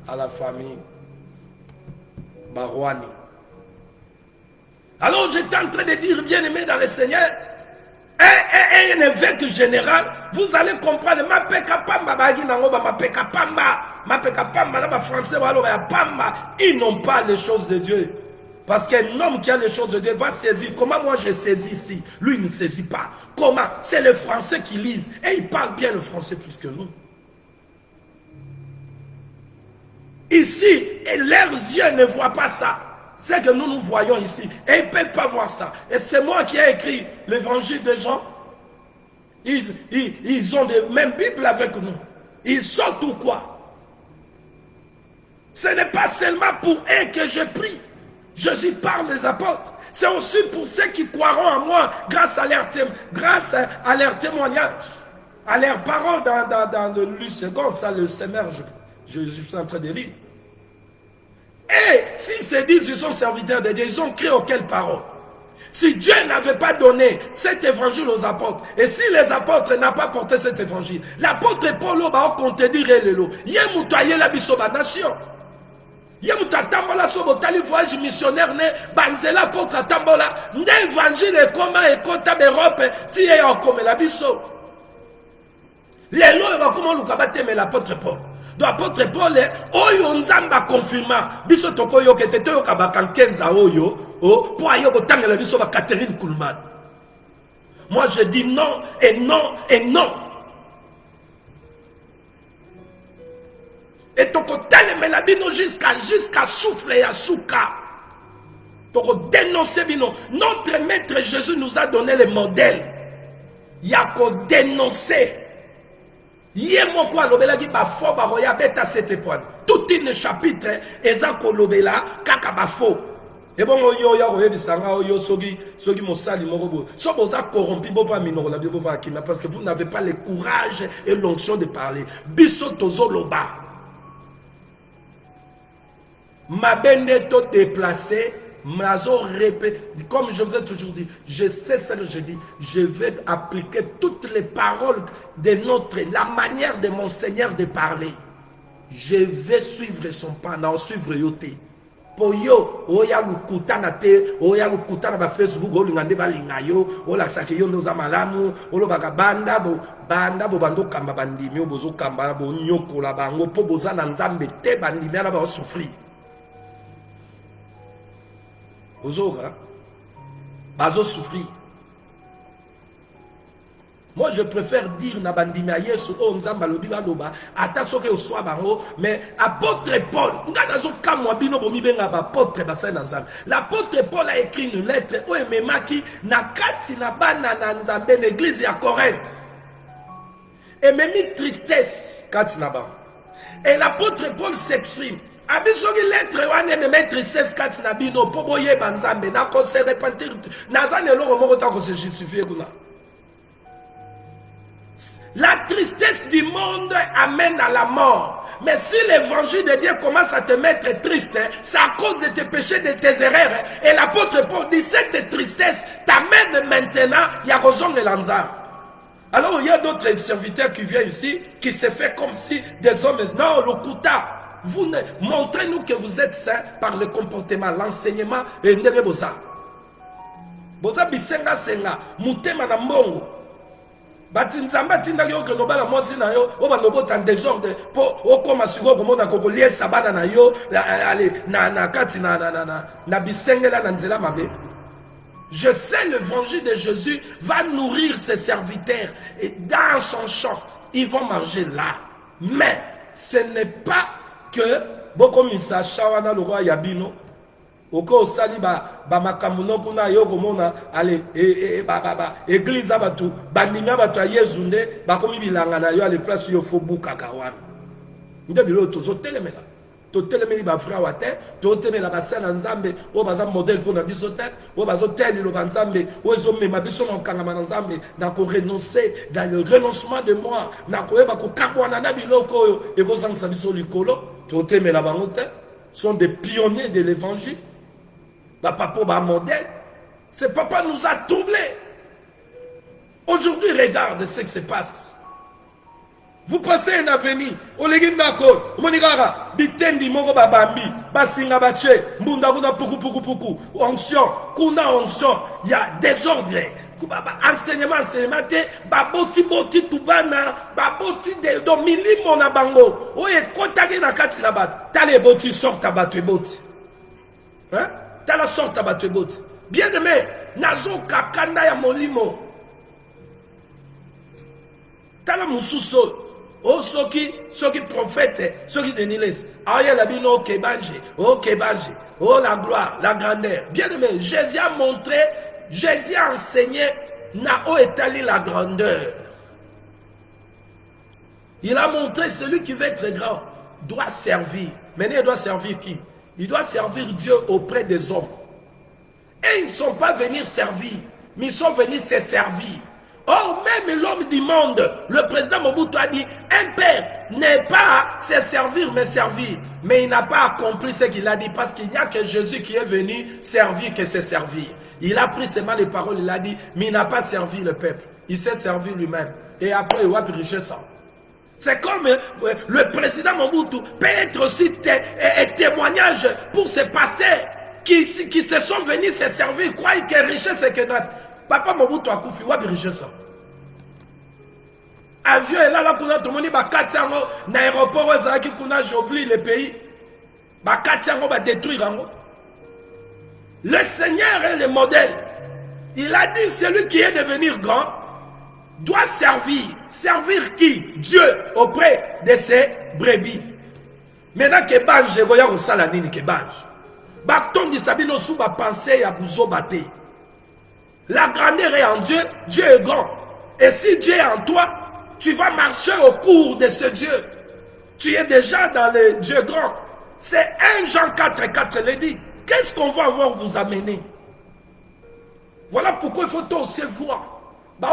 à la famille Barouani. Alors j'étais en train de dire, bien aimé dans le Seigneur, un évêque général, vous allez comprendre, ma peka pamba bagi nangoba, ma peka pamba, na français waloba pamba, ils n'ont pas les choses de Dieu. Parce qu'un homme qui a les choses de Dieu va saisir. Comment moi je saisis ici? Lui il ne saisit pas. Comment? C'est les Français qui lisent. Et ils parlent bien le français plus que nous. Ici, et leurs yeux ne voient pas ça. C'est que nous voyons ici. Et ils ne peuvent pas voir ça. Et c'est moi qui ai écrit l'évangile de Jean. Ils ont les mêmes Bibles avec nous. Ils sortent ou quoi? Ce n'est pas seulement pour eux que je prie. Jésus parle des apôtres. C'est aussi pour ceux qui croiront en moi grâce à leur témoignage, à leurs paroles dans le Luc 50, ça le semeur, je suis en train de lire. Et s'ils se disent qu'ils sont serviteurs de Dieu, ils ont cru auxquelles paroles? Si Dieu n'avait pas donné cet évangile aux apôtres, et si les apôtres n'ont pas porté cet évangile, l'apôtre Paul va contredire les lots. Il y a moutoyé la nation. Il y a moutoyatambola sobotali voyage missionnaire ne banzela apôtre atambola n'évangile et comment et compta d'Europe tiye comme la biso. Les lots va comment lukabate mais l'apôtre Paul. Donc apôtre Paul oyo nzamba confirma biso tokoyo ke tete yo kabaka 15 oyo pour ayo kotangela biso ba Catherine Kuhlman. Moi je dis non et non et non. Et toko telemela bino jusqu'à souffle et à souka. Toko dénoncer bino. Notre maître Jésus nous a donné le modèle. Yako dénoncer. Yemo kwa lobela ki ba fo ba roya beta cette point. Tout une chapitre ezako lobela kaka ba fo. Et bon yo ya roye bisanga yo sogi mosali morobo. So boza corrompu bo va minoro la bo va kina parce que vous n'avez pas le courage et l'onction de parler. Biso tozo loba. Ma bendeto déplacé, comme je vous ai toujours dit, je sais ce que je dis, je vais appliquer toutes les paroles de la manière de mon Seigneur de parler. Je vais suivre son pas, non suivre yoté. Pour yo, oya lukutana te, oya lukutana ba Facebook, o lingande ba lingayo, o la sakeyo noza malamu, o lo bagabanda bo bando kamba bandimi, o bozo kamba bo nyoko la bango, po boza na nzambe te bandimi na ba souffrir. Bazo souffrir. Moi je préfère dire na bandimia yesu o nzamba lobi baloba ata soki oswa bango mais apôtre Paul ngana zo kamwa bino bomi benga ba apôtre ba na nzambe. L'apôtre Paul a écrit une lettre o ememaki na kati na bana na nzambe l'église ya Corinthe. Et même tristesse kati na ba. Et l'apôtre Paul s'exprime. Abisogi lettre wane me mettre 16 4 na bino po boye banzambe na ko se repentir na zane lo moko ta ko se justifier kuna. La tristesse du monde amène à la mort. Mais si l'évangile de Dieu commence à te mettre triste, c'est à cause de tes péchés, de tes erreurs. Et l'apôtre Paul dit cette tristesse t'amène maintenant ya raison de l'anza. Alors il y a d'autres serviteurs qui viennent ici qui se fait comme si des hommes non le kuta. Vous montrez-nous que vous êtes saint par le comportement, l'enseignement et ndenge boza. Boza bisenga senga, mutema na mbongo. Batinzamba tinda yo ke nobala mosi na yo, o banobota en désordre po o koma siko komona kokolie sabana na yo, allez na kati na bisengela na nzela mabe. Je sais l'évangile de Jésus va nourrir ses serviteurs et dans son champ, ils vont manger là. Mais ce n'est pas que beaucoup misa shawana le roi yabino oko sali ba makamuno kuna yo komona ale église abatu bandimia batu yezunde ba komi bilanga na yo ale place yo fobuka kawana nde bilo tozo telemela to telemeli ba frère wate to telemela ba sana nzambe o baza modèle pour na biso te o bazo teli lo banzambe o ezo mema biso na kangama nzambe na ko renoncer dans le renoncement de moi na ko eba ko kakwana na biloko oyo e ko sangisa biso likolo. Sont des pionniers de l'évangile. Papa ba modèle. Ce papa nous a troublés. Aujourd'hui, regarde ce qui se passe. Vous passez un avenir. Olegin d'accord. Monigara. Bitendi moko babambi. Basinga bache. Mbunda kuna puku. Onction. Kuna onction. Il y a désordre. Enseignement, baboti tubana, baboti de domili mona bango. Oye kontagi na kati na bat. Tale boti sorta batwe boti. Hein? Tala sorta batwe boti. Bien aimé, nazo kakanda ya molimo. Tala mususo. Oh, ceux qui prophètent, ceux qui dénilent. Ah, il y a la bino, Kebanje, oh, la gloire, la grandeur. Bien aimé, Jésus a montré, Jésus a enseigné, Nao étalé la grandeur. Il a montré celui qui veut être grand doit servir. Maintenant, il doit servir qui? Il doit servir Dieu auprès des hommes. Et ils ne sont pas venus servir, mais ils sont venus se servir. Or, même l'homme du monde, le président Mobutu a dit, un père n'est pas se servir, mais servir. Mais il n'a pas accompli ce qu'il a dit, parce qu'il n'y a que Jésus qui est venu servir que se servir. Il a pris seulement les paroles, il a dit, mais il n'a pas servi le peuple. Il s'est servi lui-même. Et après, il va piricher ça. C'est comme le président Mobutu peut être aussi témoignage pour ces pasteurs qui se sont venus se servir, croient que richesse c'est que notre papa Mobutu a koufi, wa richesse ça. Avion est là, kuna tout le monde ba katiango na aéroport ezaki kuna j'oublie le pays. Ba katiango ba détruire ango. Le Seigneur est le modèle. Il a dit celui qui est devenir grand doit servir. Servir qui? Dieu auprès de ses brebis. Maintenant que bange goya ko sala nini ke bange. Ba tondi sabino sou ba penser ya buzo baté. La grandeur est en Dieu, Dieu est grand. Et si Dieu est en toi, tu vas marcher au cours de ce Dieu. Tu es déjà dans le Dieu grand. C'est 1 Jean 4,4 le dit. Qu'est-ce qu'on va avoir vous amener? Voilà pourquoi il faut aussi voir. Il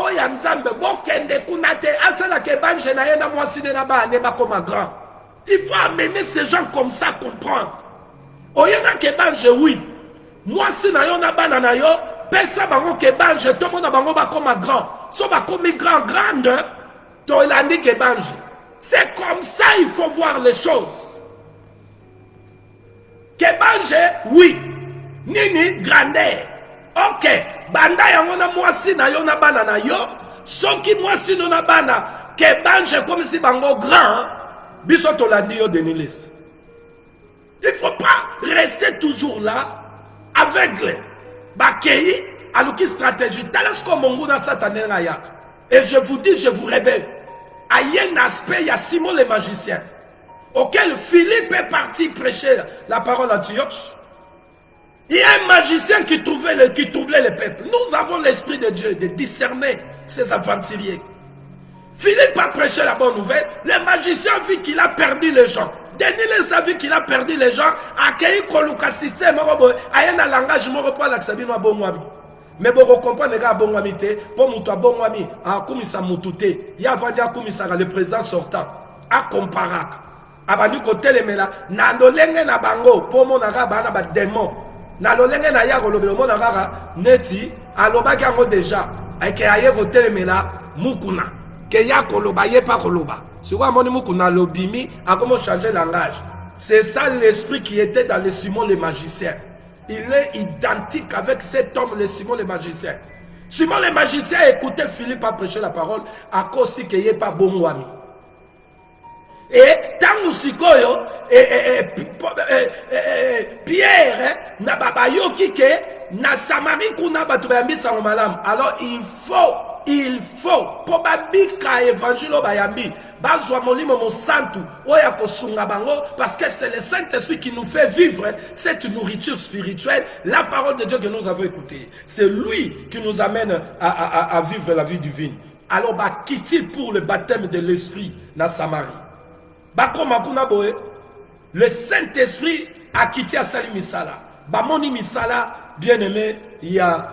faut amener ces gens comme ça à comprendre. Oui. Moi, si na yo na banana yo, pesa bango ke bange, tout le monde bango ba comme grand. So ba comme grand, grande, to il a dit ke bange. C'est comme ça il faut voir les choses. Ke bange, oui. Nini, grandeur. Ok. Banda yango na mwasi na yo na banana yo. Soki mwasi no na bana, ke bange comme si bango grand. Biso to la dit yo denilis. Il ne faut pas rester toujours là. Aveugle, bakei, alouki stratégie, talasco monguna satané na yak. Et je vous dis, je vous révèle, il y a un aspect, il y a Simon le magicien, auquel Philippe est parti prêcher la parole à Antioche. Il y a un magicien qui troublait le peuple. Nous avons l'esprit de Dieu de discerner ces aventuriers. Philippe a prêché la bonne nouvelle. Le magicien a vu qu'il a perdu les gens. Denis a vu qu'il a perdu les gens. Accueilli Koluka système. Il y a un langage qui est bon. Mais vous comprenez que bon amité, pour mutua bon ami, a kumisa mutute, ya vadia kumisa le président sortant, a comparak. Abanu côté les mela, na lolenge na bango, pour mon aga bana ba démon. Na lolenge na ya kolobelo mon aga neti, aloba kango déjà, ake aye côté les mela mukuna. Que ya koloba ye pas koloba. C'est quoi mon mukuna lobimi a comment changer langage. C'est ça l'esprit qui était dans le Simon le magicien. Il est identique avec cet homme, le Simon le magicien. Simon le magicien écoutait Philippe a prêché la parole à cause qu'il n'y ait pas bon ami. Et tant sikoyo Pierre na babayo kike na Samarie kuna batubambi sa malam. Alors il faut pour babika évangile bayambi bazwa molimo mo santu oya kosunga bango parce que c'est le Saint-Esprit qui nous fait vivre cette nourriture spirituelle, la parole de Dieu que nous avons écoutée. C'est lui qui nous amène à vivre la vie divine. Alors ba quitte pour le baptême de l'esprit na Samarie. Ba koma kuna boye le Saint-Esprit a quitté à Sali Misala. Ba moni Misala bien-aimé, il y a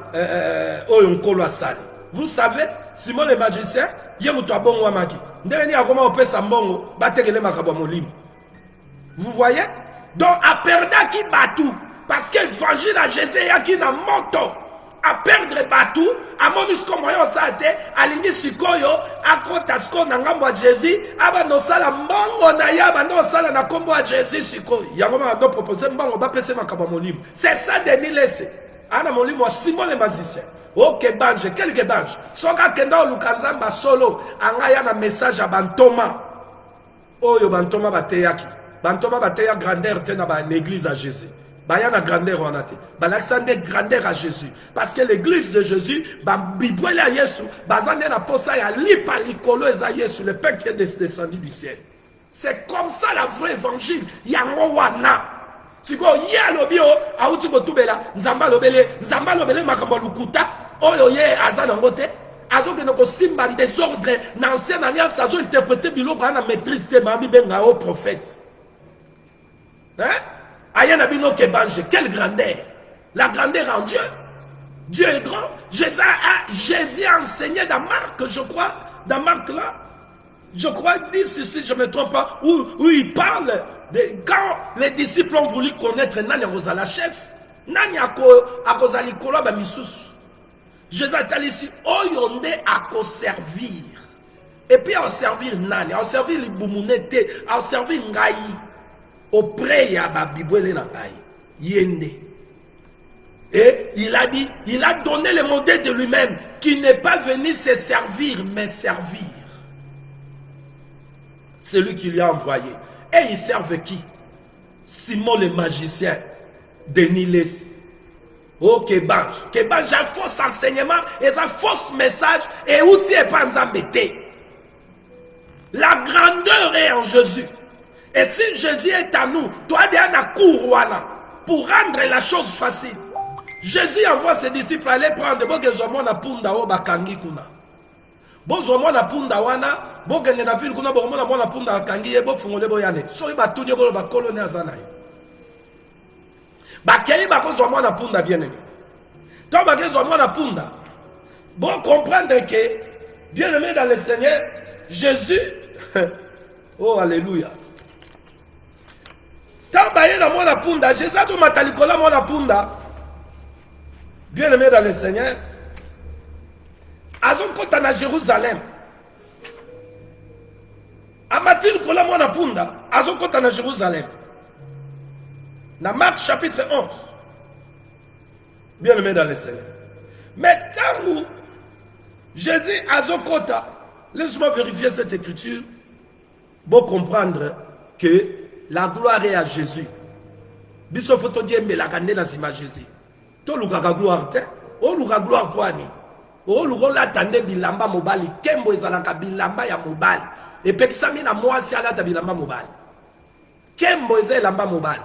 oyonkolo asali. Vous savez, Simon le magicien, il y a un bon wamaki. Vous voyez? Donc, à perdre qui batou, parce que l'évangile à Jésus y a qui n'a moto. À perdre batou, à mon discours moyen sate, à l'indi sikoyo, à kontasko n'angambo à Jésus, à banosala mongo na ya banosala na kombo à Jésus sikoyo. Yangoma do proposer mbango ba pese makaba molim. C'est ça Denis laissé. Ana molim wa Simon le magicien. Ok bange, quelques bange. Soka kenda lukanzamba solo, angaya na message à Bantoma. Oyo Bantoma bateyaki. Bantoma bateya grandeur tena ba l'église à Jésus. Il y a une grandeur en athée. Il y a une grandeur à Jésus. Parce que l'église de Jésus, la Bible est Jésus. Le Père qui est descendu du ciel. C'est comme ça la vraie évangile. Il y a un wana. Si vous avez un lobby, Nzamba lobele makambo lukuta. Oyo ye azanangote. Azo que nous simba désordre. Dans l'ancienne alliance, azo interprété biloko na maîtrise de mami benga au prophète. Hein? Quelle grandeur! La grandeur en Dieu. Dieu est grand. Jésus a enseigné dans Marc, je crois, dans Marc là, je crois, 10 ici, je ne me trompe pas, où il parle de quand les disciples ont voulu connaître Nani Rosala chef, Nani Akozali Koloba Misusu. Jésus a dit ici, Oyonde à servir. Et puis à servir Nani, à servir les Boumounete, à servir Ngaï. Auprès de la Bible, Yende. Et il a dit, il a donné le modèle de lui-même, qui n'est pas venu se servir, mais servir. C'est lui qui lui a envoyé. Et il serve qui? Simon le magicien, Denis Les. Oh, Kebange. Kebange a un faux enseignement, et un faux message, et où tu es pas embêté. La grandeur est en Jésus. Et si Jésus est à nous, toi, tu as un cours pour rendre la chose facile. Jésus envoie ses disciples aller prendre Bogezomona Punda o Bakangi Kuna. Bozomona Punda wana, Bogene na ville kuna Bogomona Mona Punda Kangi e Bofungole Boyane. So iba tunye bolo ba kolone azanayi. Bakei bakozomona Punda bien aimé. Toi bakezomona Punda. Bon comprendre que bien aimé dans le Seigneur, Jésus oh alléluia. Tambaye na mwana punda, Jésus a matalikola mwana punda. Bien aimé dans le Seigneur. Azon kota na Jérusalem. Amatil kola mwana punda, azon kota na Jérusalem. Na Marc chapitre 11. Bien aimé dans le Seigneur. Mais quand Jésus azon kota, laisse-moi vérifier cette écriture pour comprendre que la gloire est à Jésus. Biso foto die mbela kande na sima Jésus. To luka gloire te, o luka gloire kwani. O luka la tande bilamba mobali, kembo ezalaka bilamba ya mobali. Et pekisa mina mwasi ala ta bilamba mobali. Kembo ezalamba mobali.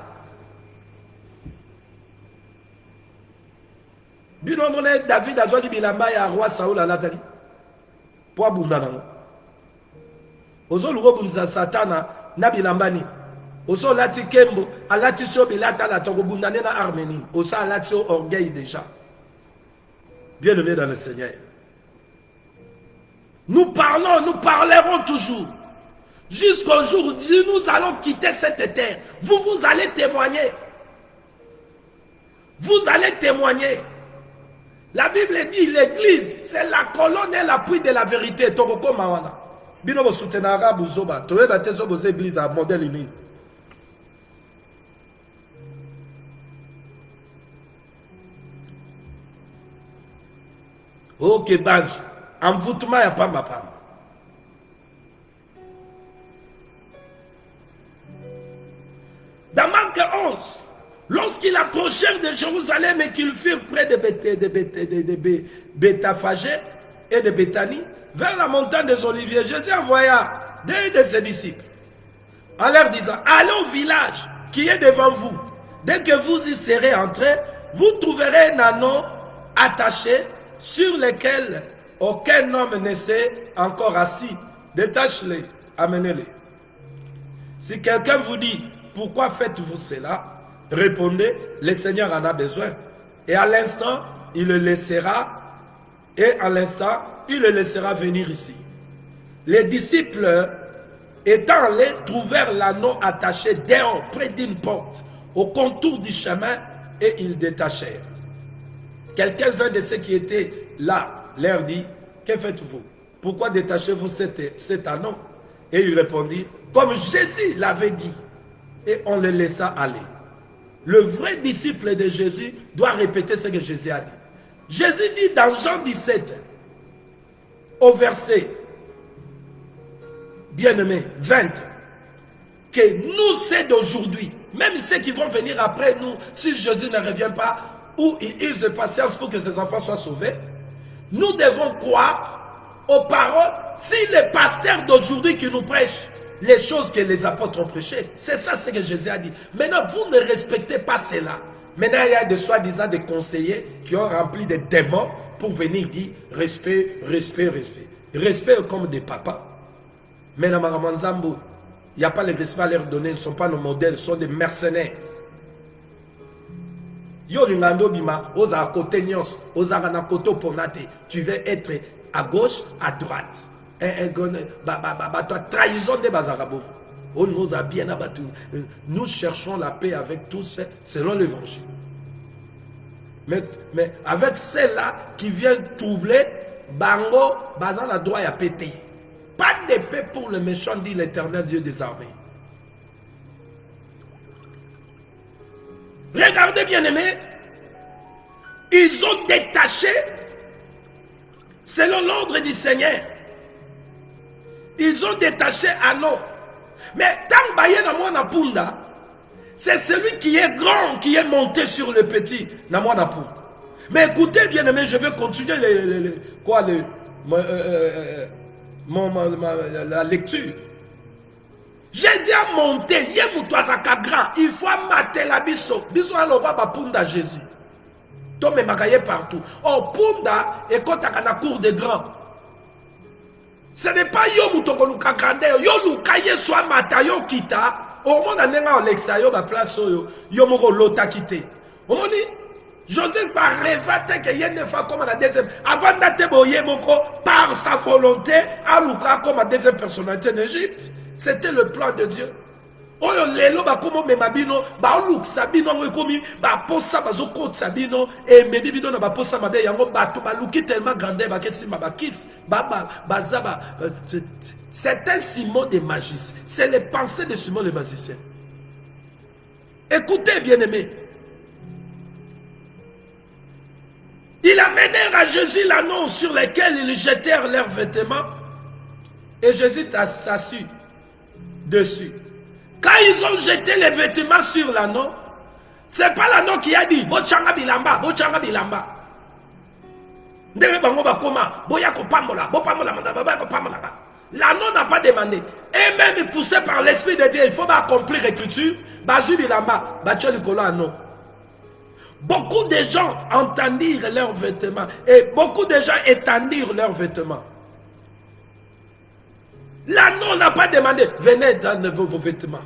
Bino mone David azwaki bilamba ya roi Saul ala tali. Po abunda nango. Ozo luka bumza satana na bilamba ni. Oso lati kembo, alati so bilata la toko bundane na Arménie. Oso alati so orgueil déjà. Bien aimé dans le Seigneur. Nous parlerons toujours. Jusqu'au jour où nous allons quitter cette terre. Vous allez témoigner. Vous allez témoigner. La Bible dit l'église, c'est la colonne et l'appui de la vérité. Toko mawana. Bino bo soutenara buzoba. Toye batezo boze église à modèle ini. Ok, Banj, envoûtement ya pamba pamba. Dans Marc 11, lorsqu'ils approchèrent de Jérusalem et qu'ils furent près de Bétaphagé et de Béthanie, vers la montagne des Oliviers, Jésus envoya deux de ses disciples en leur disant, allez au village qui est devant vous. Dès que vous y serez entrés, vous trouverez un anneau attaché sur lesquels aucun homme ne s'est encore assis. Détache-les, amenez-les. Si quelqu'un vous dit, pourquoi faites-vous cela? Répondez, le Seigneur en a besoin. Et à l'instant, il le laissera, venir ici. Les disciples, étant allés, trouvèrent l'anneau attaché dehors, près d'une porte, au contour du chemin, et ils détachèrent. Quelques-uns de ceux qui étaient là leur dit, que faites-vous? Pourquoi détachez-vous cet anneau? Et il répondit, comme Jésus l'avait dit. Et on le laissa aller. Le vrai disciple de Jésus doit répéter ce que Jésus a dit. Jésus dit dans Jean 17, au verset, bien-aimé, 20, que nous, c'est d'aujourd'hui. Même ceux qui vont venir après nous, si Jésus ne revient pas, ou il use de patience pour que ses enfants soient sauvés, nous devons croire aux paroles. Si les pasteurs d'aujourd'hui qui nous prêchent les choses que les apôtres ont prêchées, c'est ça ce que Jésus a dit. Maintenant, vous ne respectez pas cela. Maintenant, il y a de soi-disant des conseillers qui ont rempli des démons pour venir dire respect, respect, respect. Respect comme des papas. Mais dans Maramanzambo, il n'y a pas le respect à leur donner, ils ne sont pas nos modèles, ils sont des mercenaires. Yo lingando bima, oza côté nyos, oza na côté ponate. Tu veux être à gauche, à droite. Trahison des bazarabos. On nous a bien abattu. Nous cherchons la paix avec tous selon l'évangile. Mais avec celle-là qui vient troubler, bango, bazan la droit à péter. Pas de paix pour le méchant, dit l'Éternel Dieu des armées. Regardez bien aimés, ils ont détaché, selon l'ordre du Seigneur, ils ont détaché Anon. Mais tant baye na mwana punda, c'est celui qui est grand qui est monté sur le petit na mwana punda. Mais écoutez bien aimés, je vais continuer la lecture. Jésus a monté, il faut mater la biso. Biso a le roi punda Jésus. Tome makaye partout. Oh punda et quand à la cour des grands. Ce n'est pas yo mutoko luka grandeur, yo luka ye soit mata yo kita. Au monde anenga Alexa yo ba place yo moko lota kité. Au monde Joseph a rêvé que yene fa comme la deuxième avant d'être boye moko par sa volonté a luka comme la deuxième personnalité en Égypte. C'était le plan de Dieu. Oyo lelo ba komo mema bino ba luk sabino ngo komi ba posa bazoko sabino et mebi bino na ba posa mabe yango bato ba luki tellement grandeur ba kesi ba kiss bazaba. C'est un Simon des magiciens. C'est les pensées de Simon le magicien. Écoutez bien aimé. Ils amenèrent à Jésus l'annonce sur lesquels ils jetèrent leurs vêtements et Jésus s'assit dessus. Quand ils ont jeté les vêtements sur l'anneau, ce n'est pas l'anneau qui a dit Bochanga bilamba, Bochanga bilamba. L'anneau n'a pas demandé. Et même poussé par l'Esprit de Dieu, il faut accomplir l'écriture. Bazu bilamba, Bachel anneau. Beaucoup de gens entendirent leurs vêtements et beaucoup de gens étendirent leurs vêtements. L'anneau n'a pas demandé, venez dans vos vêtements.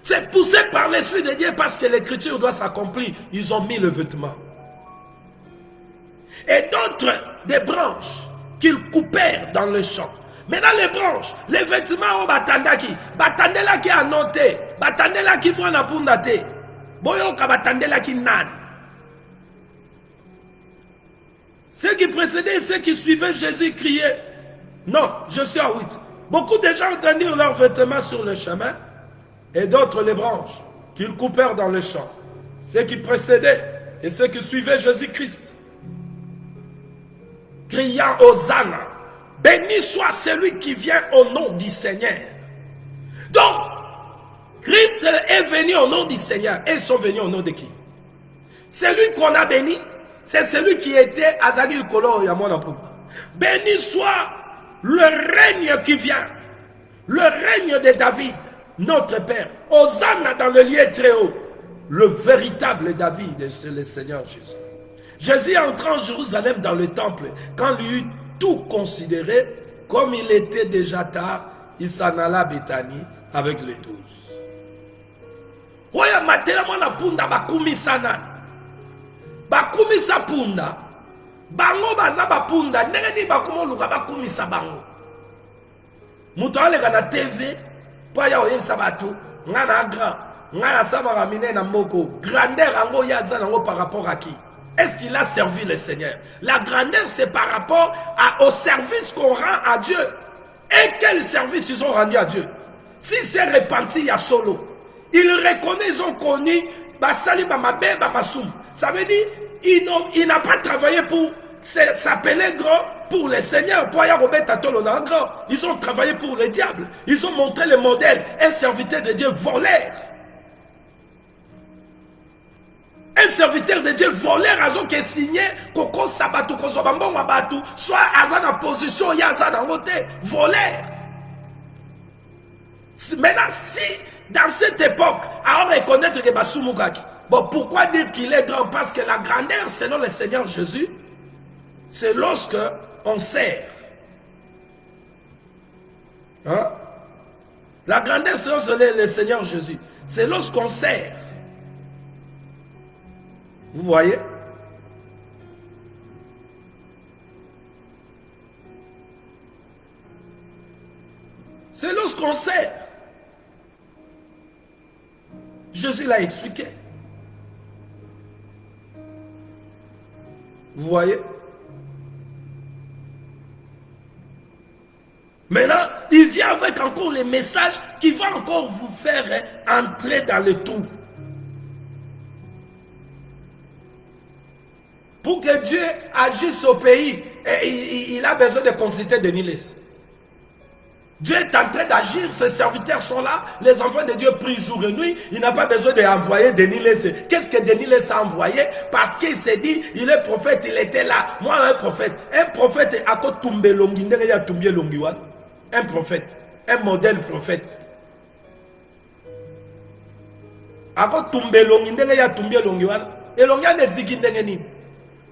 C'est poussé par l'Esprit de Dieu parce que l'écriture doit s'accomplir. Ils ont mis le vêtement. Et d'autres, des branches qu'ils coupèrent dans le champ. Maintenant les branches, les vêtements au batandaki, batandela qui a noté, batandela qui moana pundate, boyoka batandela qui nan. Ceux qui précédaient et ceux qui suivaient Jésus criaient. Non, je suis à 8. Beaucoup de gens entendirent leurs vêtements sur le chemin et d'autres les branches qu'ils coupèrent dans le champ. Ceux qui précédaient et ceux qui suivaient Jésus-Christ, criant Hosanna, béni soit celui qui vient au nom du Seigneur. Donc, Christ est venu au nom du Seigneur et ils sont venus au nom de qui? Celui qu'on a béni, c'est celui qui était Azali Ukolo Yamona Pumba. Béni soit le règne qui vient, le règne de David, notre Père. Hosanna dans le lieu très haut. Le véritable David, c'est le Seigneur Jésus. Jésus entrant en Jérusalem dans le temple, quand il eut tout considéré, comme il était déjà tard, il s'en alla à Béthanie avec les 12. Oya matela mwana punda bakumisa nani? Bakumisa punda. Bango baza bapunda ndenge ni bakumo luka bakumisa bango. Muto aleka na TV pa ya oyebisa bato ngana grand ngana saba ramine na moko grandeur ango yaza nango par rapport à qui? Est-ce qu'il a servi le Seigneur? La grandeur c'est par rapport au service qu'on rend à Dieu. Et quel service ils ont rendu à Dieu? Si c'est repenti il y a solo. Ils reconnaissent, ils ont connu Basali Bamabe Bamasum. Ça veut dire il n'a pas travaillé pour s'appelait grand pour les seigneurs. Grand. Ils ont travaillé pour le diable. Ils ont montré le modèle. Un serviteur de Dieu voleur. Un serviteur de Dieu voleur qui est signé Koko Sabatou, Kozobambon Abatu, soit à la position Yaza dans côté voleur. Maintenant, si dans cette époque, à reconnaître que Basumugaki, bon, pourquoi dire qu'il est grand? Parce que la grandeur, selon le Seigneur Jésus, c'est lorsque on sert. Hein? La grandeur, selon le Seigneur Jésus, c'est lorsqu'on sert. Vous voyez? C'est lorsqu'on sert. Jésus l'a expliqué. Vous voyez? Maintenant, il vient avec encore les messages qui vont encore vous faire entrer dans le trou. Pour que Dieu agisse au pays, il a besoin de consulter Denis Les. Dieu est en train d'agir, ses serviteurs sont là, les enfants de Dieu prient jour et nuit, il n'a pas besoin d'envoyer Denis Les. Qu'est-ce que Denis Les a envoyé? Parce qu'il s'est dit, il est prophète, il était là. Moi, un prophète à côté Toumbe Longi, un prophète, un modèle prophète. À côté Toumbe Longi, et Longi a des zigi ndengeni.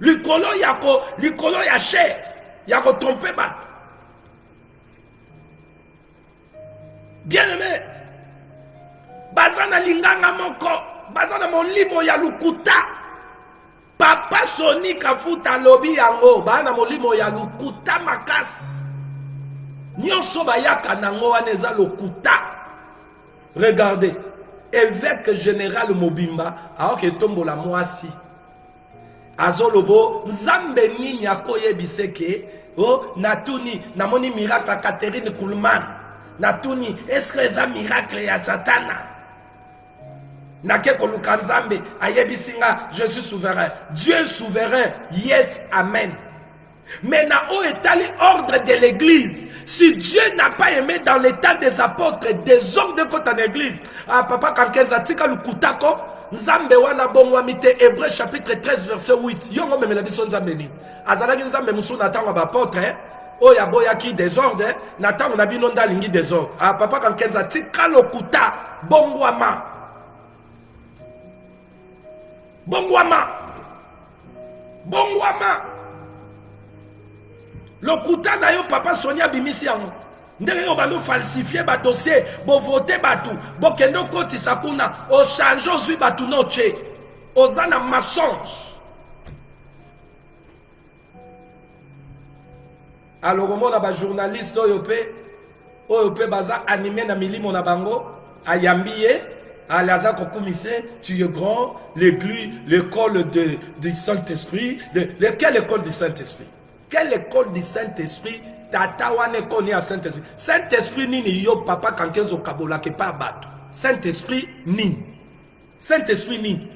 Likolo ya cher, yako tromper bat. Bien aimé, bazana linganga moko, bazana molimo ya lukuta. Papa Soni kafuta lobi yango, bana molimo ya lukuta makasi. Nyonso bayaka nango aneza lukuta. Regardez, évêque général Mobimba, aoke tombo la moisi. Azolobo, Nzambe nini akoye biseke, oh, natuni, namoni miracle Catherine Kuhlman. Natuni, est-ce que ça miracle ya Satana? Nake koluka Nzambe, ayebisinga, je suis souverain. Dieu est souverain, yes, amen. Maintenant, où est allé ordre de l'église? Si Dieu n'a pas aimé dans l'état des apôtres, des hommes de côté en église, ah, papa, quand quelqu'un tika le kutako, Nzambe wana bongwa mite Hébreu chapitre 13 verset 8. Yongo memela biso Nzambe ni. Azalaki Nzambe musu natanga ba apôtre, oya boya ki désordre, natanga na bino ndalingi désordre. Ah papa quand kenza tika lokuta bongwama. Bongwama. Bongwama. Lokuta na yo papa Sonia bimisi yango. Ndenge yo bando falsifier ba dossier, bo voter batu, bo kendo koti sakuna, o change ozui batu no che. Ozana mensonge. Alors au monde ba journaliste oyope baza animé na milimo na bango, ayambiye, alaza kokumise, tu es grand, l'école du Saint-Esprit, quelle école du Saint-Esprit? Quelle école du Saint-Esprit? Tata wane koni à Saint-Esprit. Saint-Esprit nini yo papa kankenzo kabola ke pa bato. Saint-Esprit nini. Saint-Esprit nini.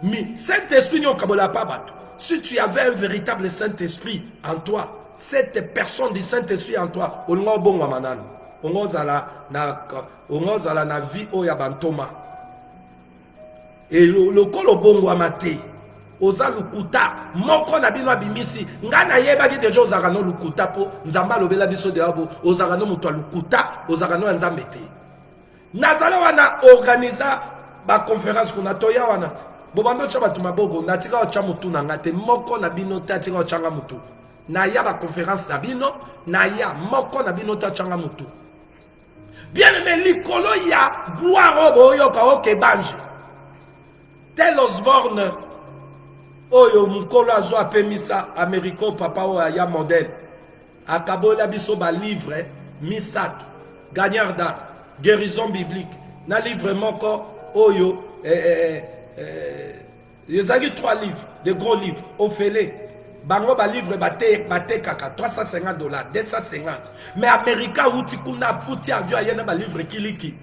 Mi Saint-Esprit nyo kabola pa bato. Si tu avais un véritable Saint-Esprit en toi, cette personne du Saint-Esprit en toi, ongo bongo manano. Ongo zala na vie oya bantoma. Et le kolo bongo amate. Oza lukuta moko na bino abimisi ngana yebaki deja ozaka no lukuta po nzamba lobela biso de abo ozaka no muto lukuta ozaka no nzambe te nazala wana organiza ba conférence kuna toya wana bo bando cha batu maboko natika cha mutu na ngate moko na bino tatika changa mutu na ya ba conférence na bino na ya moko na bino ta changa mutu bien aimé likolo ya gloire oyo ka oke banje tel Osborne oyo mukolo azo apemisa Americo papa o ya modèle akabola biso ba livre misato gagnarda guérison biblique na livre moko oyo yezaki 3 livres de gros livres ofele bango ba livre bate kaka $350 $250 mais America uti kuna puti avion ayena ba livre kiliki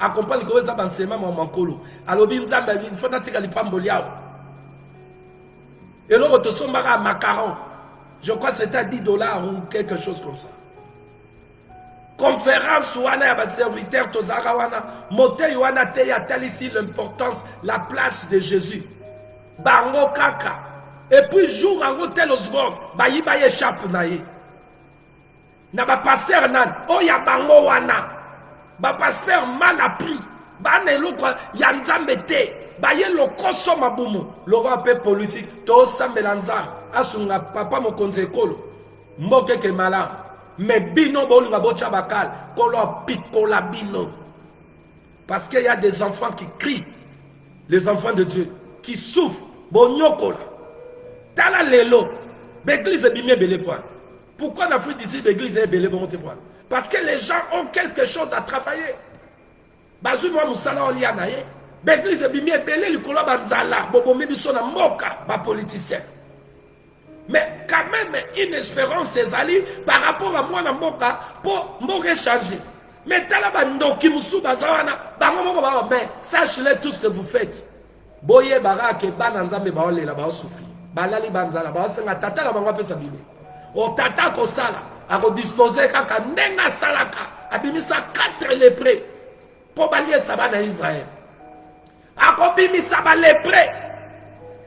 accompagne ko za bansema mamakolo alobi nzambe il faut natika lipamboli yao. Et l'autre te sombara macaron. Je crois que c'était à 10 $ ou quelque chose comme ça. Conférence wana ya serviteur tozaka wana moté wana te ya ici l'importance la place de Jésus bango kaka et puis jour ango tel osbon ba yiba ye chape na ye na ba pasteur nan o ya bango wana ba pasteur mal appris ba ne loko ya nzambe te ba ye lokoso mabumu loko pe politique to sambela nzambe asunga papa mokonzi ekolo mboke ke malamu. Mais bino bolinga bocha bakal kolo pikola bino parce qu'il y a des enfants qui crient, les enfants de Dieu qui souffrent bonyokola tala lelo l'église est bien belé point. Pourquoi en Afrique d'ici l'église est belé bon point? Parce que les gens ont quelque chose à travailler. Bazu moi musala olia na ye l'église est bien belé likolo banzala bobo mibiso na moka ba politicien. Mais quand même, une espérance c'est ali par rapport à moi na mboka pour me changer. Mais talaba ndoki musu bazawana bango moko ba ben sachez tout ce que vous faites. Boye barake bana nzambe ba olela ba souffrir. Balali banzala ba senga tata la bango pesa bibe. O tata ko sala ako disposer kaka ndenga salaka abimisa 4 lépreux pour balier sabana Israël. Ako bimisa ba lépreux.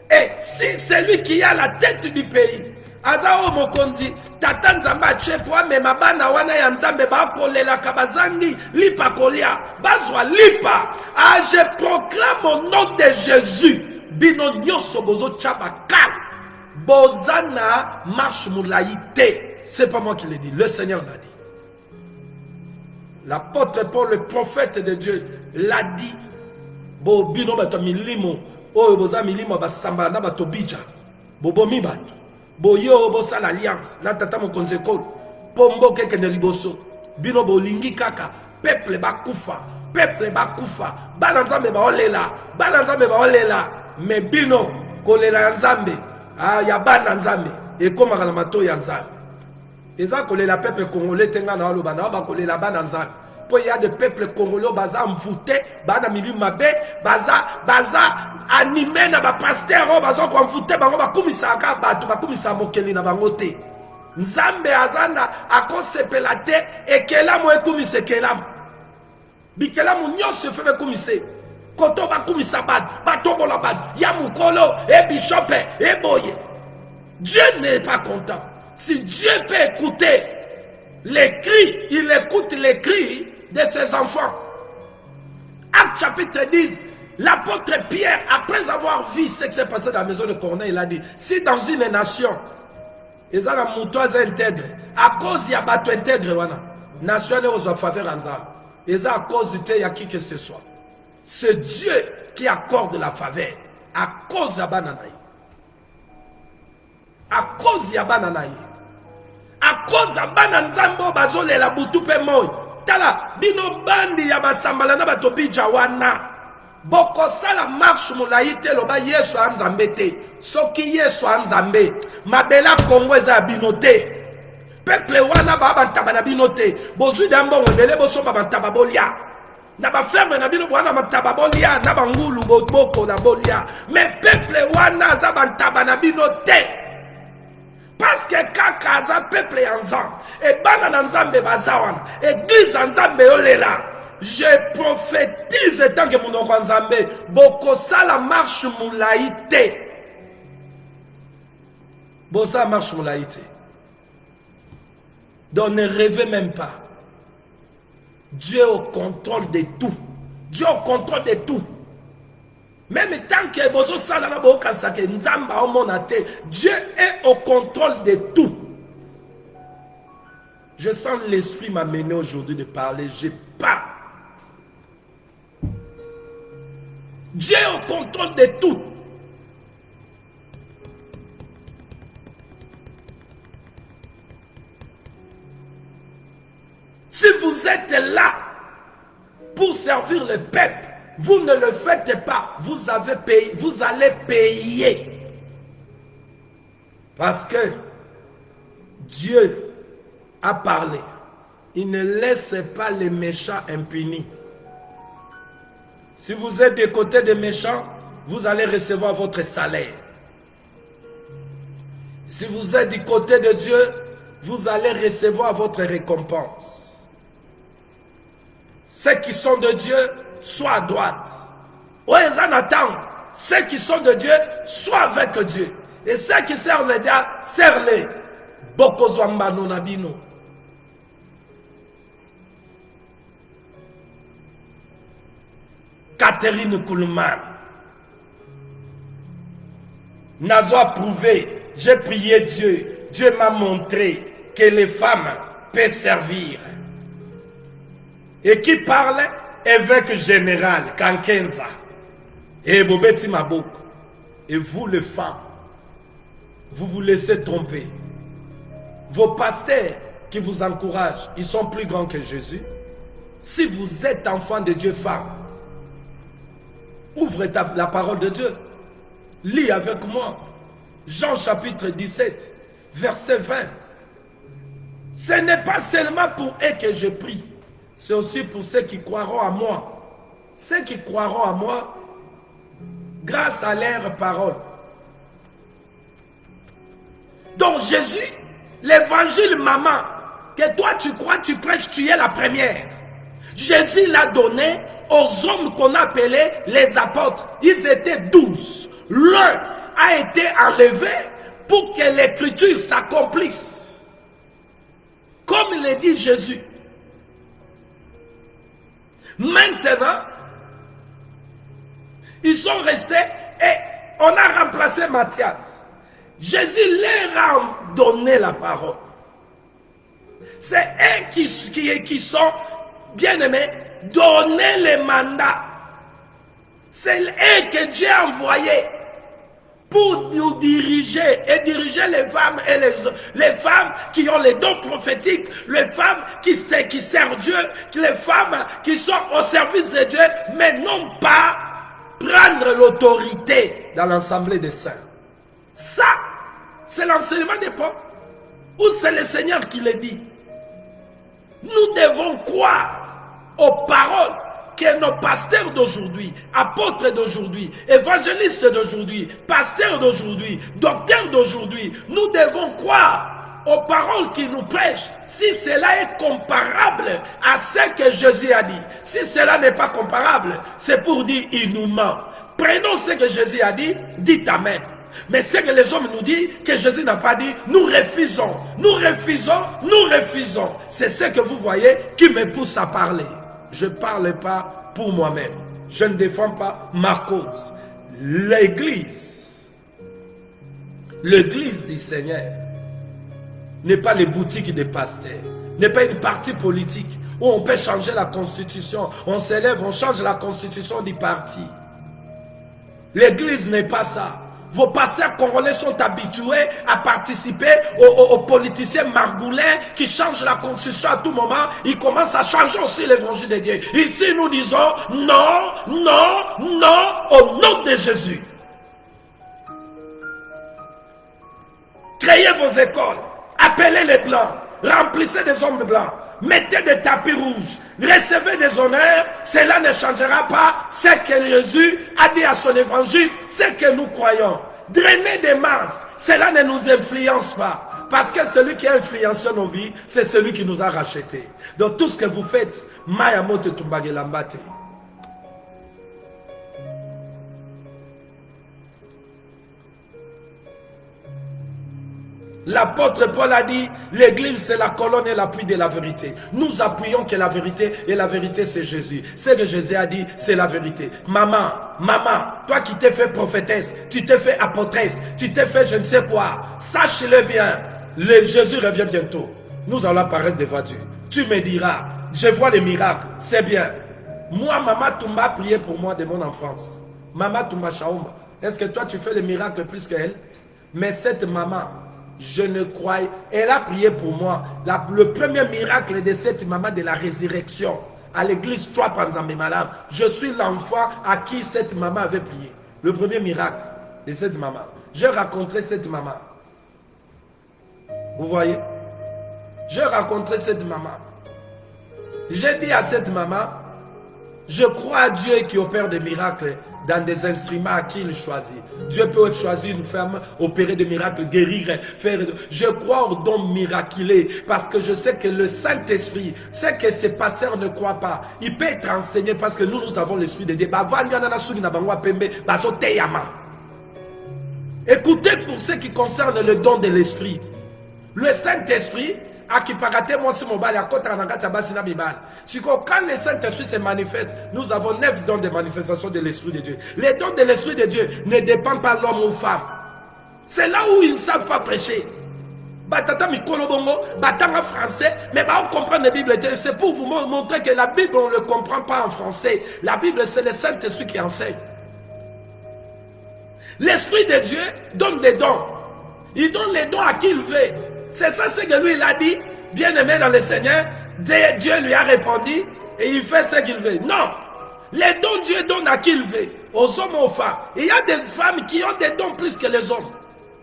Et si c'est lui qui a la tête du pays, Azao Mokonzi, Tata Nzamba Tchepwa, mais ma bana wana ya Nzambe ba kolela kabazangi, lipa kolia, bazwa lipa. Ah, je proclame au nom de Jésus, bino nyoso bozo tchabakal, bozana marche moulaïté. C'est pas moi qui l'ai dit, le Seigneur l'a dit. L'apôtre Paul, le prophète de Dieu, l'a dit. Bo bino bato milimo. Oyo boza milimo basambala na bato bija bobomi bato boyo bosa l'alliance na tata mokonzi ekolo pombo keke ne liboso bino bolingi kaka peuple bakufa bana nzambe baolela me bino kolela ya nzambe ya bana nzambe ekomaka na mato ya nzambe eza kolela peuple congolais tenga na aloba na bakolela bana nzambe. Il y a des peuples congolais baza mfouté, baza milieu mabé, baza animé na ba pasteur, baza ko mfouté bango ba kumisa ka batu ba kumisa mokeli na bango te. Nzambe azana akosepela te ekela mo ekumisa ekela. Bikela mo nyonso fe kumise. Koto ba kumisa bad, batobola bad, ya mukolo e bishop e boye. Dieu n'est pas content. Si Dieu peut écouter les cris, il écoute les cris de ses enfants. Acte chapitre 10, l'apôtre Pierre, après avoir vu ce qui s'est passé dans la maison de Corneille, il a dit, si dans une nation, ils ont un mouton intègre, à cause il y a bateau intègre, nation ne reçoit faveur en ça, ils ont à cause il y a qui que ce soit. C'est Dieu qui accorde la faveur, à cause de la bananaï. À cause de la bananaï. À cause de bana nzambo bazole la butu pe moy tala bino bandi ya basambala na batobija wana boko sala marche molaite loba Yesu anzambe te soki Yesu anzambe mabela Kongo eza bino te peuple wana ba bantaba na bino te bozu dambo ngele boso ba bantaba bolia na ba ferme na bino wana bantaba bolia na bangulu boko na bolia mais peuple wana za bantaba na bino te. Parce que kaka za peuple ensemble et bana nzambe bazawana église nzambe olela je prophétise tant que mon nzambe boko sala marche moulaïté bosa marche moulaïté donc ne rêvez même pas. Dieu est au contrôle de tout. Dieu est au contrôle de tout. Même tant que Dieu est au contrôle de tout. Je sens l'esprit m'amener aujourd'hui de parler. Je parle. Dieu est au contrôle de tout. Si vous êtes là pour servir le peuple, vous ne le faites pas, vous avez payé, vous allez payer. Parce que Dieu a parlé. Il ne laisse pas les méchants impunis. Si vous êtes des côtés des méchants, vous allez recevoir votre salaire. Si vous êtes du côté de Dieu, vous allez recevoir votre récompense. Ceux qui sont de Dieu, soient à droite. Ouais, attend. Ceux qui sont de Dieu, soient avec Dieu. Et ceux qui servent les diables, servent-les. Bokozwamba nonabino. Catherine Koulman. Nazo a prouvé, j'ai prié Dieu. Dieu m'a montré que les femmes peuvent servir. Et qui parle? Évêque général, Kankenza. Et Bobeti Maboko. Et vous les femmes, vous vous laissez tromper. Vos pasteurs qui vous encouragent, ils sont plus grands que Jésus. Si vous êtes enfant de Dieu, femme, ouvre la parole de Dieu. Lis avec moi. Jean chapitre 17, verset 20. Ce n'est pas seulement pour eux que je prie. C'est aussi pour ceux qui croiront à moi. Ceux qui croiront à moi, grâce à leur parole. Donc Jésus, l'évangile maman, que toi tu crois, tu prêches, tu es la première. Jésus l'a donné aux hommes qu'on appelait les apôtres. Ils étaient 12. L'un a été enlevé pour que l'écriture s'accomplisse. Comme le dit Jésus. Maintenant, ils sont restés et on a remplacé Matthias. Jésus leur a donné la parole. C'est eux qui sont, bien aimés, donné les mandats. C'est eux que Dieu a envoyés pour nous diriger et diriger les femmes et les femmes qui ont les dons prophétiques, les femmes qui servent Dieu, les femmes qui sont au service de Dieu, mais non pas prendre l'autorité dans l'assemblée des saints. Ça, c'est l'enseignement des peuples, ou c'est le Seigneur qui le dit. Nous devons croire aux paroles que nos pasteurs d'aujourd'hui, apôtres d'aujourd'hui, évangélistes d'aujourd'hui, pasteurs d'aujourd'hui, docteurs d'aujourd'hui, nous devons croire aux paroles qui nous prêchent, si cela est comparable à ce que Jésus a dit. Si cela n'est pas comparable, c'est pour dire il nous ment. Prenons ce que Jésus a dit, dites Amen. Mais ce que les hommes nous disent, que Jésus n'a pas dit, nous refusons, nous refusons, nous refusons. C'est ce que vous voyez qui me pousse à parler. Je ne parle pas pour moi-même. Je ne défends pas ma cause. L'église du Seigneur n'est pas les boutiques des pasteurs, n'est pas une partie politique où on peut changer la constitution. On s'élève, on change la constitution du parti. L'église n'est pas ça. Vos pasteurs congolais sont habitués à participer aux politiciens margoulins qui changent la constitution à tout moment. Ils commencent à changer aussi l'évangile de Dieu. Ici, nous disons non, non, non, au nom de Jésus. Créez vos écoles, appelez les blancs, remplissez des hommes blancs, mettez des tapis rouges, recevez des honneurs. Cela ne changera pas ce que Jésus a dit à son évangile, ce que nous croyons. Drainer des masses, cela ne nous influence pas. Parce que celui qui a influencé nos vies, c'est celui qui nous a rachetés. Donc tout ce que vous faites, Mayamoto Tumbagelambate. L'apôtre Paul a dit, l'église c'est la colonne et l'appui de la vérité. Nous appuyons que la vérité, et la vérité c'est Jésus. Ce que Jésus a dit, c'est la vérité. Maman, toi qui t'es fait prophétesse, tu t'es fait apôtresse, tu t'es fait je ne sais quoi, sache-le bien, Jésus revient bientôt. Nous allons apparaître devant Dieu. Tu me diras, je vois les miracles, c'est bien. Moi, Maman Toumba a prié pour moi de mon enfance. Maman Toumba Chaouma, est-ce que toi tu fais les miracles plus qu'elle? Mais cette maman, je ne crois, elle a prié pour moi. Le premier miracle de cette maman de la résurrection à l'église 3 Panzambe Malam, je suis l'enfant à qui cette maman avait prié. Le premier miracle de cette maman. J'ai rencontré cette maman. Vous voyez? J'ai rencontré cette maman. J'ai dit à cette maman, Je crois à Dieu qui opère des miracles dans des instruments qu'il choisit. Dieu peut choisir une femme, opérer des miracles, guérir, faire... Je crois au don miraculé parce que je sais que le Saint-Esprit, c'est que ces pasteurs ne croient pas. Il peut être enseigné parce que nous avons l'Esprit de Dieu. Écoutez pour ce qui concerne le don de l'Esprit. Le Saint-Esprit, quand le Saint-Esprit se manifeste, nous avons 9 dons de manifestation de l'Esprit de Dieu. Les dons de l'Esprit de Dieu ne dépendent pas de l'homme ou femme. C'est là où ils ne savent pas prêcher. Batata mikolo bongo, batanga français, mais on comprend la Bible. C'est pour vous montrer que la Bible, on ne le comprend pas en français. La Bible, c'est le Saint-Esprit qui enseigne. L'Esprit de Dieu donne des dons. Il donne les dons à qui il veut. C'est ça ce que lui il a dit, bien-aimé dans le Seigneur. Dieu lui a répondu et il fait ce qu'il veut. Non, les dons Dieu donne à qui il veut, aux hommes et aux femmes. Il y a des femmes qui ont des dons plus que les hommes.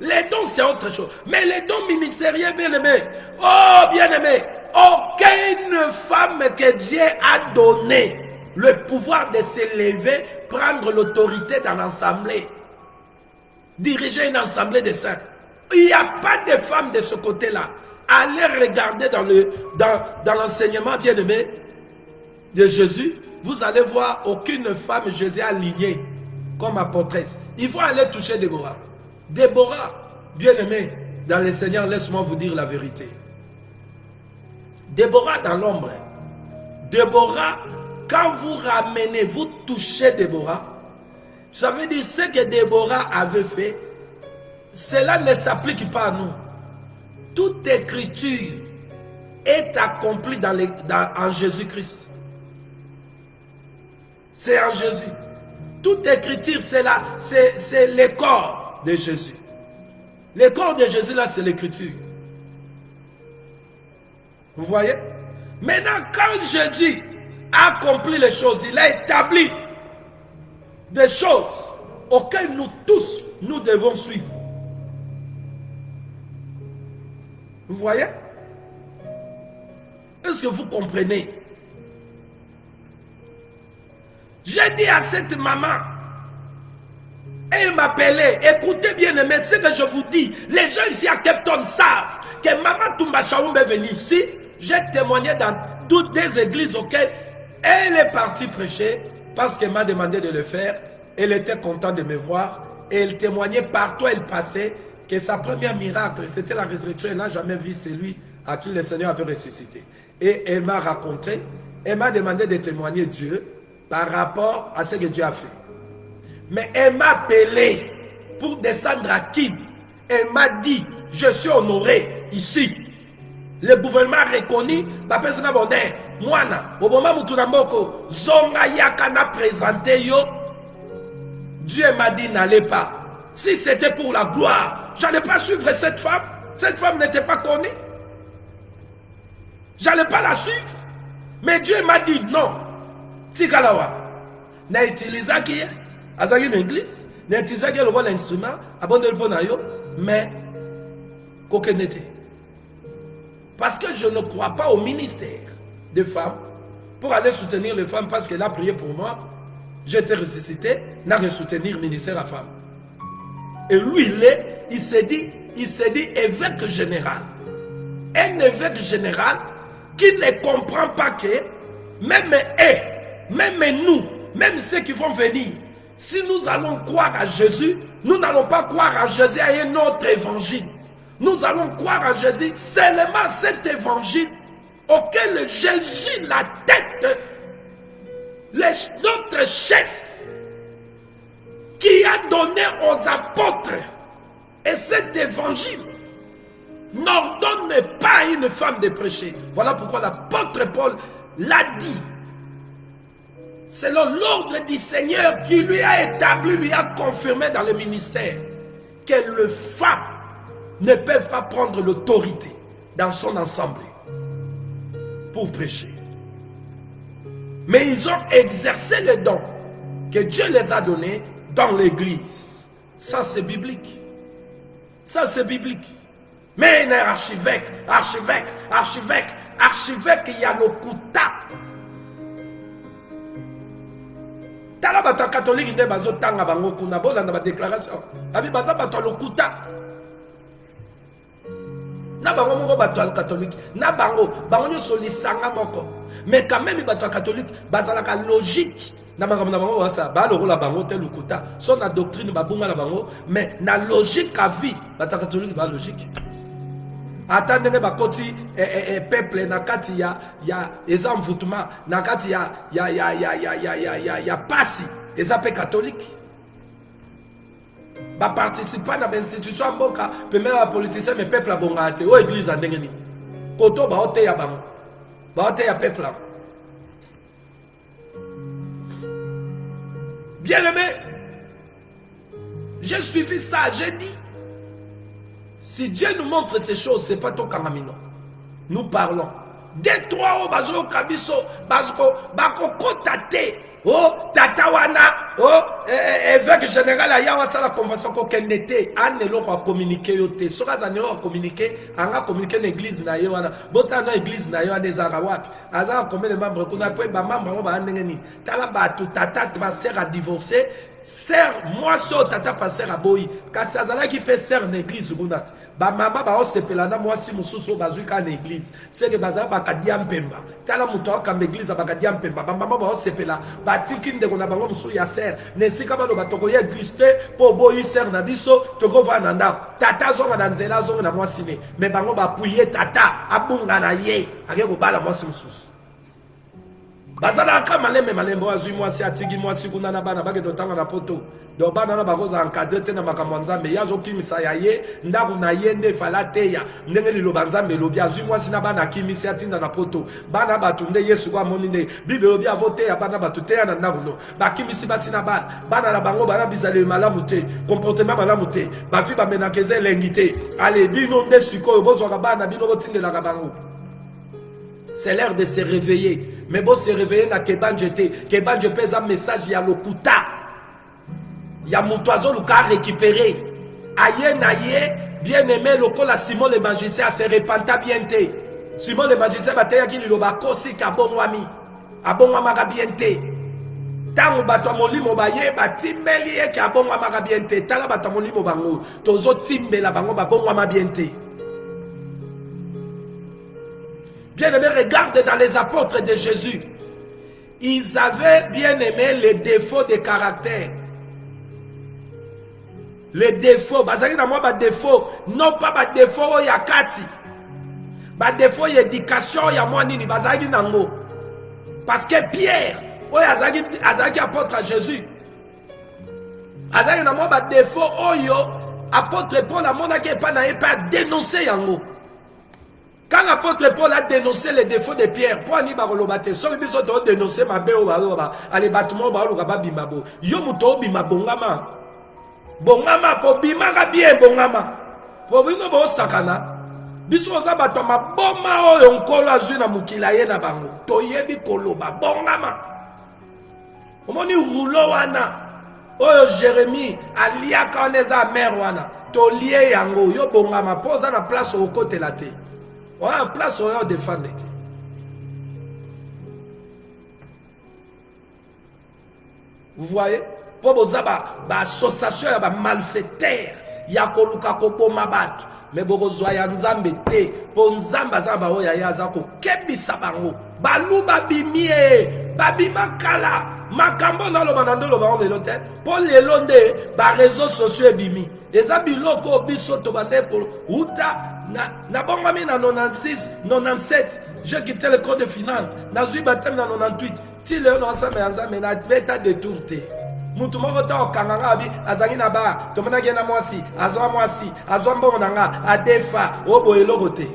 Les dons c'est autre chose. Mais les dons ministériels, bien-aimé, oh bien-aimé, aucune femme que Dieu a donné le pouvoir de s'élever, prendre l'autorité dans l'assemblée, diriger une assemblée de saints. Il n'y a pas de femmes de ce côté-là. Allez regarder dans l'enseignement bien-aimé de Jésus. Vous allez voir aucune femme Jésus alignée comme apôtresse. Ils vont aller toucher Déborah. Déborah, bien-aimé dans le Seigneur, laisse-moi vous dire la vérité. Déborah dans l'ombre. Déborah, quand vous ramenez, vous touchez Déborah, ça veut dire ce que Déborah avait fait. Cela ne s'applique pas à nous. Toute écriture est accomplie en Jésus-Christ. C'est en Jésus. Toute écriture, c'est le corps de Jésus. Le corps de Jésus, là, c'est l'écriture. Vous voyez? Maintenant, quand Jésus a accompli les choses, il a établi des choses auxquelles nous tous, nous devons suivre. Vous voyez? Est-ce que vous comprenez? J'ai dit à cette maman, elle m'appelait, écoutez bien aimé, ce que je vous dis, les gens ici à Cape Town savent que maman Toumba Chaoum est venue ici, j'ai témoigné dans toutes les églises auxquelles elle est partie prêcher, parce qu'elle m'a demandé de le faire, elle était contente de me voir, et elle témoignait partout où elle passait, que sa première miracle, c'était la résurrection. Elle n'a jamais vu celui à qui le Seigneur avait ressuscité. Et elle m'a raconté, elle m'a demandé de témoigner Dieu par rapport à ce que Dieu a fait. Mais elle m'a appelé pour descendre à Kid. Elle m'a dit, je suis honoré ici. Le gouvernement a reconnu, Moana, au moment où Tunamboko, Zonga Yakana présenté yo, Dieu m'a dit, n'allez pas. Si c'était pour la gloire, je n'allais pas suivre cette femme. Cette femme n'était pas connue. Je n'allais pas la suivre. Mais Dieu m'a dit non. Tikalawa. Na utilisé qui azaki une église, na utilisé le rôle instrument, abonne le ponayo, mais kokenete. Parce que je ne crois pas au ministère des femmes pour aller soutenir les femmes parce qu'elle a prié pour moi. J'étais ressuscité, n'a pas soutenir le ministère à femme. Et lui, il s'est dit évêque général. Un évêque général qui ne comprend pas que même nous, même ceux qui vont venir, si nous allons croire à Jésus, nous n'allons pas croire à Jésus à un autre évangile. Nous allons croire à Jésus seulement cet évangile auquel Jésus, la tête, notre chef, qui a donné aux apôtres. Et cet évangile n'ordonne pas à une femme de prêcher. Voilà pourquoi l'apôtre Paul l'a dit. Selon l'ordre du Seigneur qui lui a établi, lui a confirmé dans le ministère que les femmes ne peuvent pas prendre l'autorité dans son assemblée pour prêcher. Mais ils ont exercé le don que Dieu les a donnés dans l'église. Ça c'est biblique. Ça c'est biblique. Mais un archevêque, il y a le Kuta. Eza bato catholique nde bazo tanga bango kuna bolanda ba déclaration. Abi baza bato lokuta. Na bango moko bato catholique, na bango nyonso lisanga moko. Mais quand même bato catholique bazalaka logique. Na bango wasa ba lokola bango te lokuta. So na doctrine babunga na bango, mais na logique à vie, bato catholique ba logique. Attendez bakoti peuple na kati ya eza mvutuma na kati ya pasi eza pe catholique ba participer na institution mboka pemela ba politicien mais peuple abonga te o église andengeni koto ba ote ya bango ba ote ya peuple. Bien aimé, j'ai suivi ça, j'ai dit si Dieu nous montre ces choses, ce n'est pas ton kamamino. Nous parlons. Des trois, bazo kabiso, bako kontate, tatawana, évêque général ayawa sa la convention ko kenete, anelo ko communiquer yote. Soka zanelo ko communiquer, anga communiquer l'église na yewana. Bota na église na yewana des arawapi. Aza combien de membres qu'on a pris ba membres ba ndengeni. Tala ba tout tata pasteur a divorcé. Sœur, moi so tata pasteur a boyi. Kasi azala ki pe sœur na église gunat. Ba mama ba o sepelana moi si mususu bazuka na église. C'est que bazala ba kadia mpemba. Tala muto ka église ba kadia mpemba. Ba mama ba o sepela. Ba tikinde kona bango musu ya sœur. Nesika ba lo batoko ye église po boyi sœur na biso toko va nanda. Tata zo na nzela zo na moi sime. Mais bango ba puye tata abunga na ye. Ake ko bala moi si mususu. Bazala ka malembe azui mwasi atigi mwasi kuna na bana bage dotanga na poto do bana na bakoza encadrer te na makambo nzambe yazo kimisa ya ye ndaku na ye nde falate ya ndenge liloba nzambe lobi azui mwasi na bana kimisa atinda na poto bana batunde Yesu kwa moni nde bible lobi avote ya bana batute ya na ndaku no bakimisi basi na bana na bango bana bizale malamu te comportement malamu te ba fi ba menakeze lengite ale bino nde sikoyo bozo ka bana bino botindela ka bango. C'est l'heure de se réveiller. Mais bon, se réveiller na keban jeté. Keban je pèse un message ya lokuta. Ya moutoiseau luka récupéré. Aye na ye, bien aimé lokola Simon le magicien se repenta bien te. Simon le magicien bataya ki liloba kosi ka bonwami. Abonwama ka bien te. Tango bato molimo baye batimbeli ye ka bonwama ka bien te. Tala bato molimo bango. Tozo timbela bango ba bonwama bien te. Bien aimé, regarde dans les apôtres de Jésus. Ils avaient bien aimé les défauts de caractère. Les défauts, bazali na moi ba défaut, non pas ba défaut ya kati. Ba défaut ya éducation ya moi nini bazali nango. Parce que Pierre, oya azali apôtre à Jésus. Azali na moi ba défaut oyo apôtre Paul a monaki pas na pas dénoncer yango. Quand l'apôtre Paul a dénoncé les défauts de Pierre, pour ani barolobate, so biso to dénoncer ma béo baroba, ali bâtiment baroba ba bimabo. Yo muto bima bongama. Bongama po bima ga bien bongama. Po bino bo sakana. Biso za bato ma boma oyo nkolo azwi na mukila ye na bango. To yebi koloba bongama. Omoni rouleau wana. Oyo Jérémie aliaka oneza mère wana. To lié yango yo bongama poza na place au côté la te. En place où on défend. Vous voyez? Pour vous avoir association ya malfaiteur ya koluka ko mabatu mais boko zoya nzambe te po nzamba za ba oya ya za ko kebisa bango balu babimie babima kala makambo na lo banando lo ba on elote po lelo nde ba réseaux sociaux ebimi eza biloko biso to bandeko uta na bongami na 96 97 j'ai quitté le code de finance na zui batem na 98 ti le no ensemble ensemble na beta de tourte mutu moko to kanganga abi azangi na ba to mona gena mwasi azwa mbongo nanga adefa obo elogote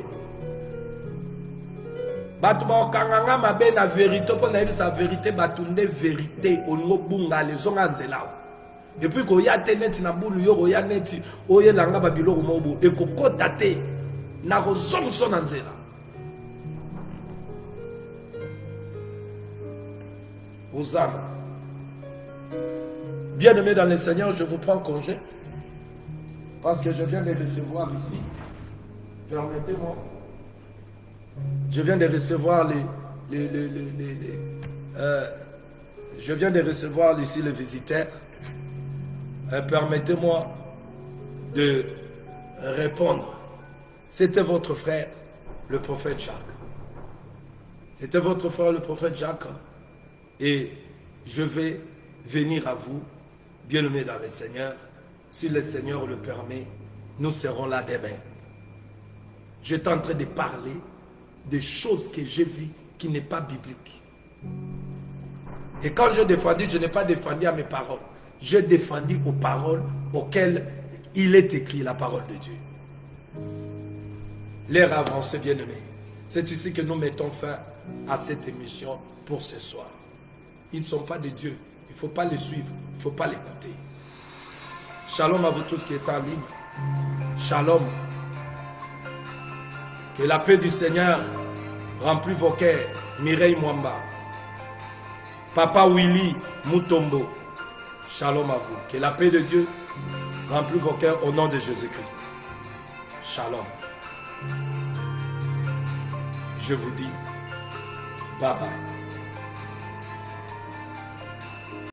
batu ba kanganga mabe na vérité po na sa vérité batunde vérité ongo bunga les zonga nzelao. Et puis quand il y a net na bulu yo ya neti oye langa ba biloko mobo e kokota te na ko somso na nzela. Osama. Bien-aimés dans le Seigneur, je vous prends congé parce que je viens de recevoir ici. Permettez-moi. Je viens de recevoir je viens de recevoir ici le visiteur. Permettez-moi de répondre. C'était votre frère, le prophète Jacques. C'était votre frère, le prophète Jacques. Et je vais venir à vous, bien-aimés dans le Seigneur. Si le Seigneur le permet, nous serons là demain. J'étais en train de parler des choses que j'ai vues qui n'est pas biblique. Et quand je défendis, je n'ai pas défendu à mes paroles. J'ai défendu aux paroles auxquelles il est écrit la parole de Dieu. L'heure avancée, bien-aimés. C'est ici que nous mettons fin à cette émission pour ce soir. Ils ne sont pas de Dieu. Il ne faut pas les suivre. Il ne faut pas l'écouter. Shalom à vous tous qui êtes en ligne. Shalom. Que la paix du Seigneur remplit vos cœurs. Mireille Mwamba. Papa Willy Mutombo. Shalom à vous. Que la paix de Dieu remplit vos cœurs au nom de Jésus-Christ. Shalom. Je vous dis bye bye.